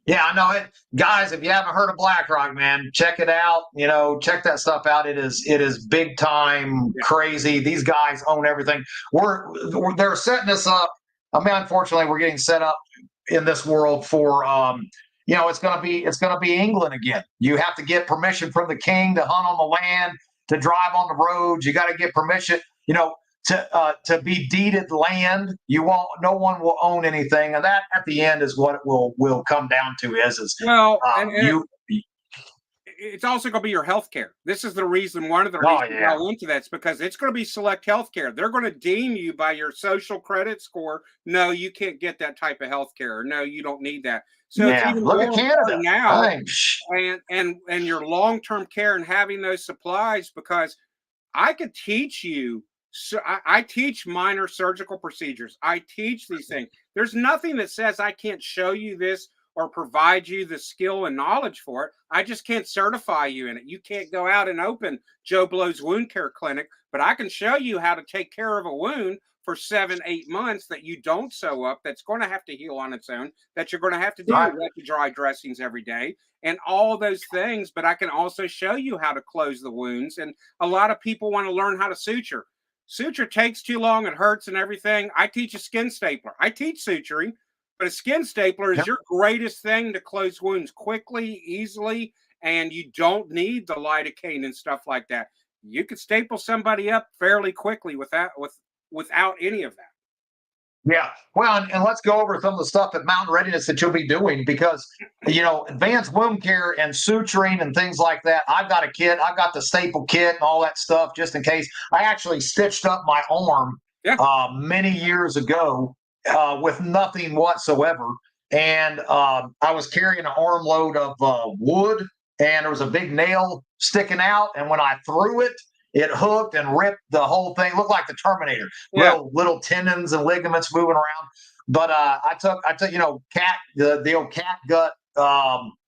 I know it. Guys, if you haven't heard of BlackRock, man, check it out. You know, check that stuff out. It is big time, crazy. These guys own everything. They're setting us up. I mean, unfortunately, we're getting set up in this world for it's going to be England again. You have to get permission from the king to hunt on the land, to drive on the roads. You got to get permission, to be deeded land. No one will own anything, and that at the end is what it will come down to. it's also going to be your health care. This is the reason, one of the Oh, reasons yeah. I went to that's because it's going to be select health care. They're going to deem you by your social credit score. No, you can't get that type of health care. Or, no, you don't need that. So it's Yeah. even Look at more Canada. important now, Thanks. and your long-term care and having those supplies, because I could teach you. So I teach minor surgical procedures. I teach these things. There's nothing that says I can't show you this or provide you the skill and knowledge for it. I just can't certify you in it. You can't go out and open Joe Blow's wound care clinic, but I can show you how to take care of a wound for 7-8 months that you don't sew up, that's going to have to heal on its own, that you're going to have to do Right. wet to dry dressings every day, and all those things. But I can also show you how to close the wounds. And a lot of people want to learn how to suture. Suture takes too long, it hurts and everything. I teach a skin stapler. I teach suturing, but a skin stapler is Yep. your greatest thing to close wounds quickly, easily, and you don't need the lidocaine and stuff like that. You could staple somebody up fairly quickly without any of that. Yeah. Well, and let's go over some of the stuff at Mountain Readiness that you'll be doing, because, advanced wound care and suturing and things like that. I've got a kit. I've got the staple kit and all that stuff just in case. I actually stitched up my arm Yeah. many years ago with nothing whatsoever. And I was carrying an armload of wood, and there was a big nail sticking out. And when I threw it, it hooked and ripped the whole thing. Looked like the Terminator. Yeah. Little tendons and ligaments moving around. But I took cat the old cat gut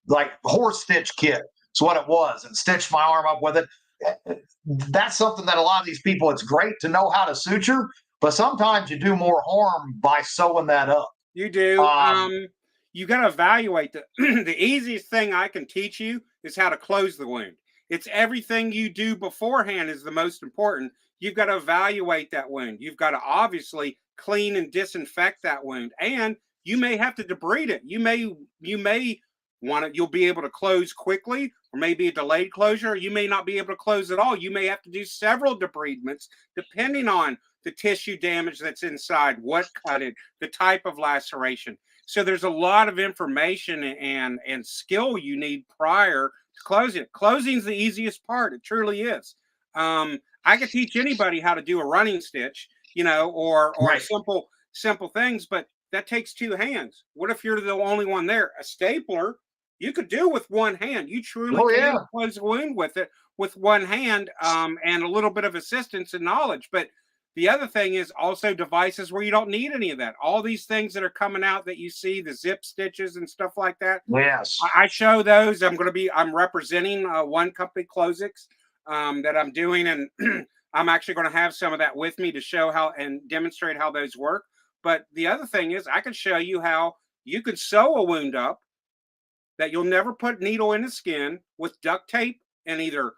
like horse stitch kit. It's what it was, and stitched my arm up with it. That's something that a lot of these people, it's great to know how to suture, but sometimes you do more harm by sewing that up. You do. Um, You got to evaluate the the easiest thing I can teach you is how to close the wound. It's everything you do beforehand is the most important. You've got to evaluate that wound. You've got to obviously clean and disinfect that wound, and you may have to debride it. You may want it. You'll be able to close quickly, or maybe a delayed closure. You may not be able to close at all. You may have to do several debridements depending on the tissue damage that's inside, what cut it, the type of laceration. So there's a lot of information and skill you need prior to closing it. Closing is the easiest part. It truly is. I could teach anybody how to do a running stitch, or Right. simple things, but that takes two hands. What if you're the only one there? A stapler, you could do with one hand. You truly Oh, can yeah. close a wound with it with one hand, and a little bit of assistance and knowledge. But the other thing is also devices where you don't need any of that. All these things that are coming out that you see, the zip stitches and stuff like that. Yes. I show those. I'm representing one company, Closix, that I'm doing, and I'm actually going to have some of that with me to show how and demonstrate how those work. But the other thing is, I can show you how you could sew a wound up that you'll never put needle in the skin with duct tape and either,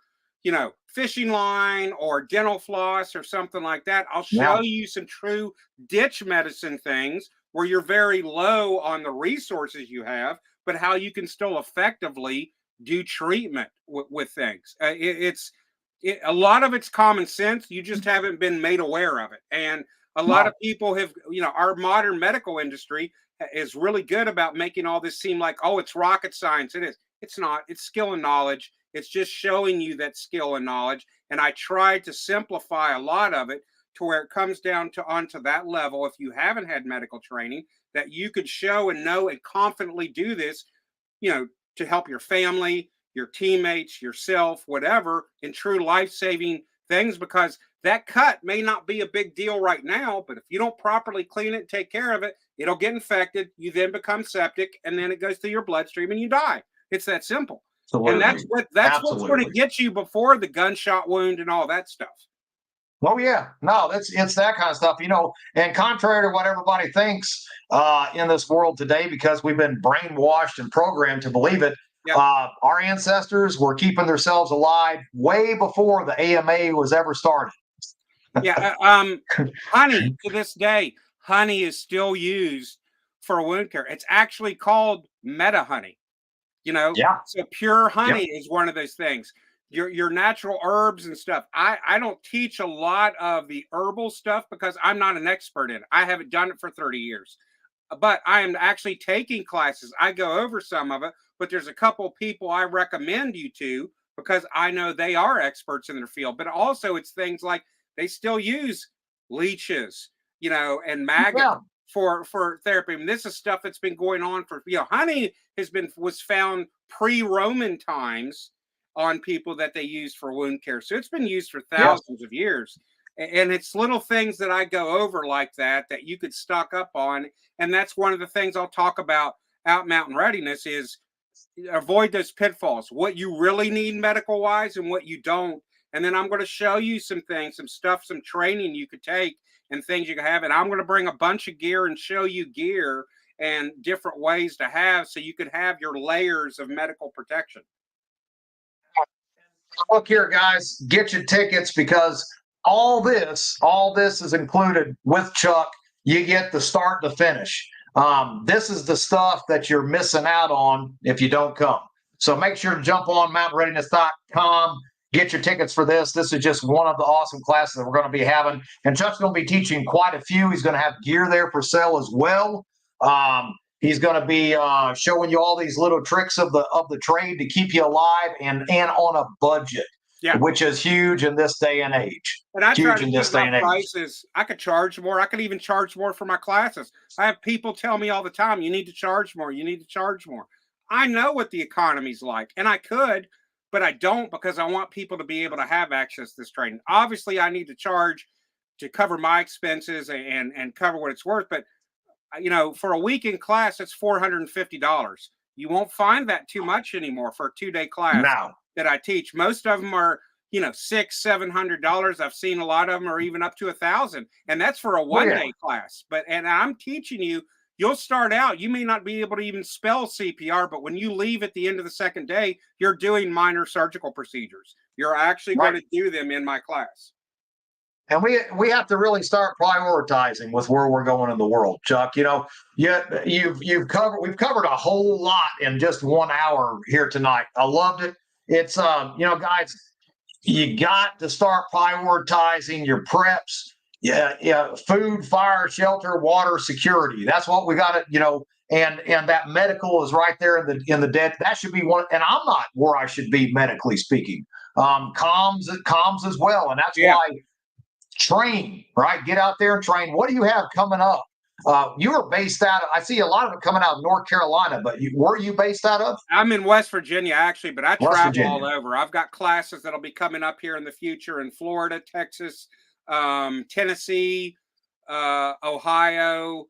fishing line or dental floss or something like that. I'll show Yeah. you some true ditch medicine things where you're very low on the resources you have, but how you can still effectively do treatment with things. A lot of it's common sense. You just haven't been made aware of it. And a lot of people have, our modern medical industry is really good about making all this seem like, oh, it's rocket science. It is. It's not. It's skill and knowledge. It's just showing you that skill and knowledge. And I try to simplify a lot of it to where it comes down to onto that level. If you haven't had medical training, that you could show and know and confidently do this, to help your family, your teammates, yourself, whatever, in true life-saving things, because that cut may not be a big deal right now, but if you don't properly clean it, take care of it, it'll get infected. You then become septic, and then it goes through your bloodstream and you die. It's that simple. Absolutely. And that's what's going to get you before the gunshot wound and all that stuff. Oh, yeah. No, it's that kind of stuff, and contrary to what everybody thinks in this world today, because we've been brainwashed and programmed to believe it, Yep. Our ancestors were keeping themselves alive way before the AMA was ever started. Yeah. Honey, to this day, honey is still used for wound care. It's actually called meta honey. Yeah. So pure honey is one of those things. Your natural herbs and stuff. I don't teach a lot of the herbal stuff because I'm not an expert in it. I haven't done it for 30 years. But I am actually taking classes. I go over some of it, but there's a couple people I recommend you to because I know they are experts in their field. But also it's things like they still use leeches, and maggots for therapy. I mean, this is stuff that's been going on for, honey was found pre-Roman times on people that they used for wound care. So it's been used for thousands of years. And it's little things that I go over like that you could stock up on. And that's one of the things I'll talk about out Mountain Readiness is avoid those pitfalls, what you really need medical wise and what you don't. And then I'm going to show you some things, some stuff, some training you could take and things you can have. And I'm going to bring a bunch of gear and show you gear and different ways to have so you could have your layers of medical protection. Look here, guys, get your tickets because all this is included with Chuck. You get the start to finish. This is the stuff that you're missing out on if you don't come. So make sure to jump on mountainreadiness.com. Get your tickets for this. This is just one of the awesome classes that we're going to be having. And Chuck's going to be teaching quite a few. He's going to have gear there for sale as well. He's going to be showing you all these little tricks of the trade to keep you alive and on a budget, which is huge in this day and age. And I try to keep my prices. I could charge more. I could even charge more for my classes. I have people tell me all the time, you need to charge more. You need to charge more. I know what the economy's like, and I could, but I don't because I want people to be able to have access to this training. Obviously, I need to charge to cover my expenses and cover what it's worth. But, for a weekend class, it's $450. You won't find that too much anymore for a 2-day class that I teach. Most of them are, $600-700. I've seen a lot of them are even up to $1,000. And that's for a 1-day class. And I'm teaching you, you'll start out, you may not be able to even spell CPR, but when you leave at the end of the second day, you're doing minor surgical procedures. You're actually going to do them in my class. And we have to really start prioritizing with where we're going in the world, Chuck. We've covered a whole lot in just 1 hour here tonight. I loved it. It's guys, you got to start prioritizing your preps. Food, fire, shelter, water, security. That's what we got to, and that medical is right there in the dead. That should be one. And I'm not where I should be medically speaking. Comms as well, and that's why. Train, right? Get out there and train. What do you have coming up? You are based out of, I see a lot of them coming out of North Carolina, but where are you based out of? I'm in West Virginia, actually, but I travel all over. I've got classes that'll be coming up here in the future in Florida, Texas, Tennessee, Ohio,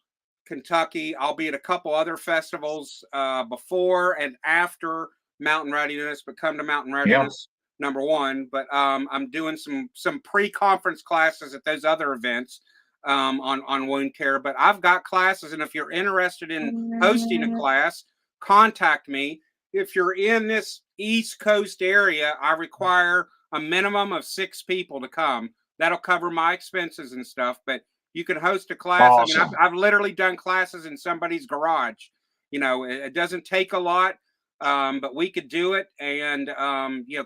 Kentucky. I'll be at a couple other festivals before and after Mountain Readiness, but come to Mountain Readiness. Number one, but I'm doing some pre-conference classes at those other events on wound care. But I've got classes, and if you're interested in hosting a class, contact me. If you're in this East Coast area, I require a minimum of 6 people to come. That'll cover my expenses and stuff. But you can host a class. Awesome. I mean, I've literally done classes in somebody's garage. It doesn't take a lot. But we could do it, and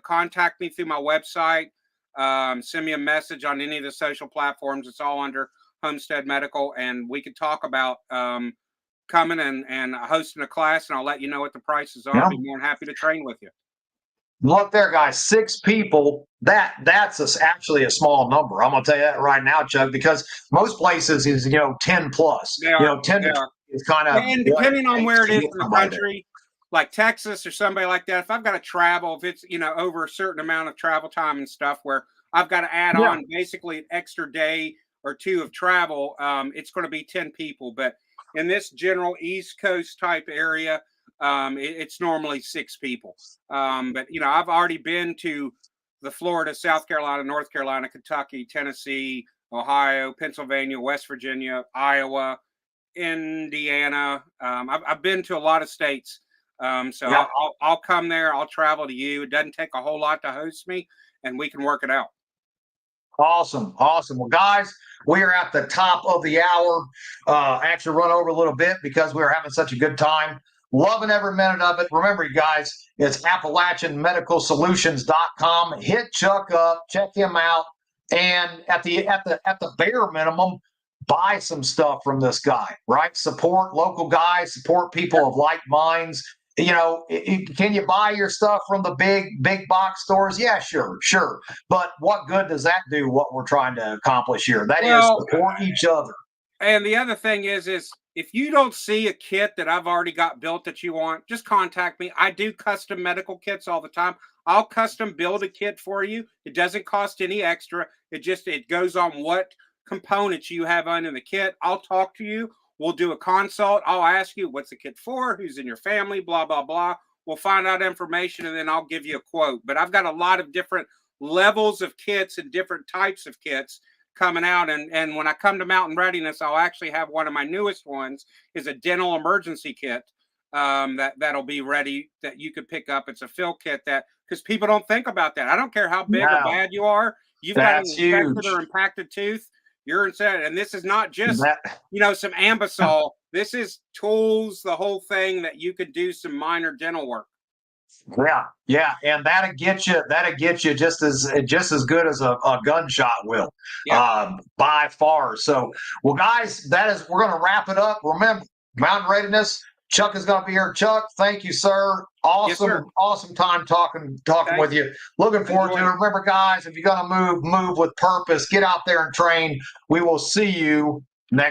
contact me through my website, send me a message on any of the social platforms. It's all under Homestead Medical, and we could talk about coming and hosting a class, and I'll let you know what the prices are. I'll be more than happy to train with you. Look there, guys, 6 people. That's actually a small number. I'm gonna tell you that right now, Chuck, because most places is 10 plus. 10 is kind of, and depending on where it is in the country. Like Texas or somebody like that, if I've got to travel, if it's, over a certain amount of travel time and stuff where I've got to add on basically an extra day or 2 of travel, it's going to be 10 people. But in this general East Coast type area, it's normally 6 people. But, I've already been to the Florida, South Carolina, North Carolina, Kentucky, Tennessee, Ohio, Pennsylvania, West Virginia, Iowa, Indiana. I've been to a lot of states. I'll come there. I'll travel to you. It doesn't take a whole lot to host me, and we can work it out. Awesome. Well, guys, we are at the top of the hour. Actually run over a little bit because we are having such a good time. Loving every minute of it. Remember, you guys, it's AppalachianMedicalSolutions.com. Hit Chuck up, check him out, and at the bare minimum, buy some stuff from this guy, right? Support local guys, support people of like minds. can you buy your stuff from the big box stores? Yeah, sure. But what good does that do what we're trying to accomplish here? That is support each other. And the other thing is if you don't see a kit that I've already got built that you want, just contact me. I do custom medical kits all the time. I'll custom build a kit for you. It doesn't cost any extra. It goes on what components you have on in the kit. I'll talk to you. We'll do a consult. I'll ask you what's the kit for, who's in your family, blah, blah, blah. We'll find out information and then I'll give you a quote. But I've got a lot of different levels of kits and different types of kits coming out. And when I come to Mountain Readiness, I'll actually have one of my newest ones is a dental emergency kit that'll be ready that you could pick up. It's a fill kit because people don't think about that. I don't care how big or bad you are. You've got an infected or impacted tooth. You're insane. And this is not just, some Ambisol. This is tools, the whole thing that you could do some minor dental work. Yeah. And that'll get you just as good as a gunshot will, by far. So, well, guys, we're going to wrap it up. Remember, Mountain Readiness. Chuck is going to be here. Chuck, thank you, sir. Awesome time talking with you. Looking forward to it. Remember, guys, if you're going to move with purpose. Get out there and train. We will see you next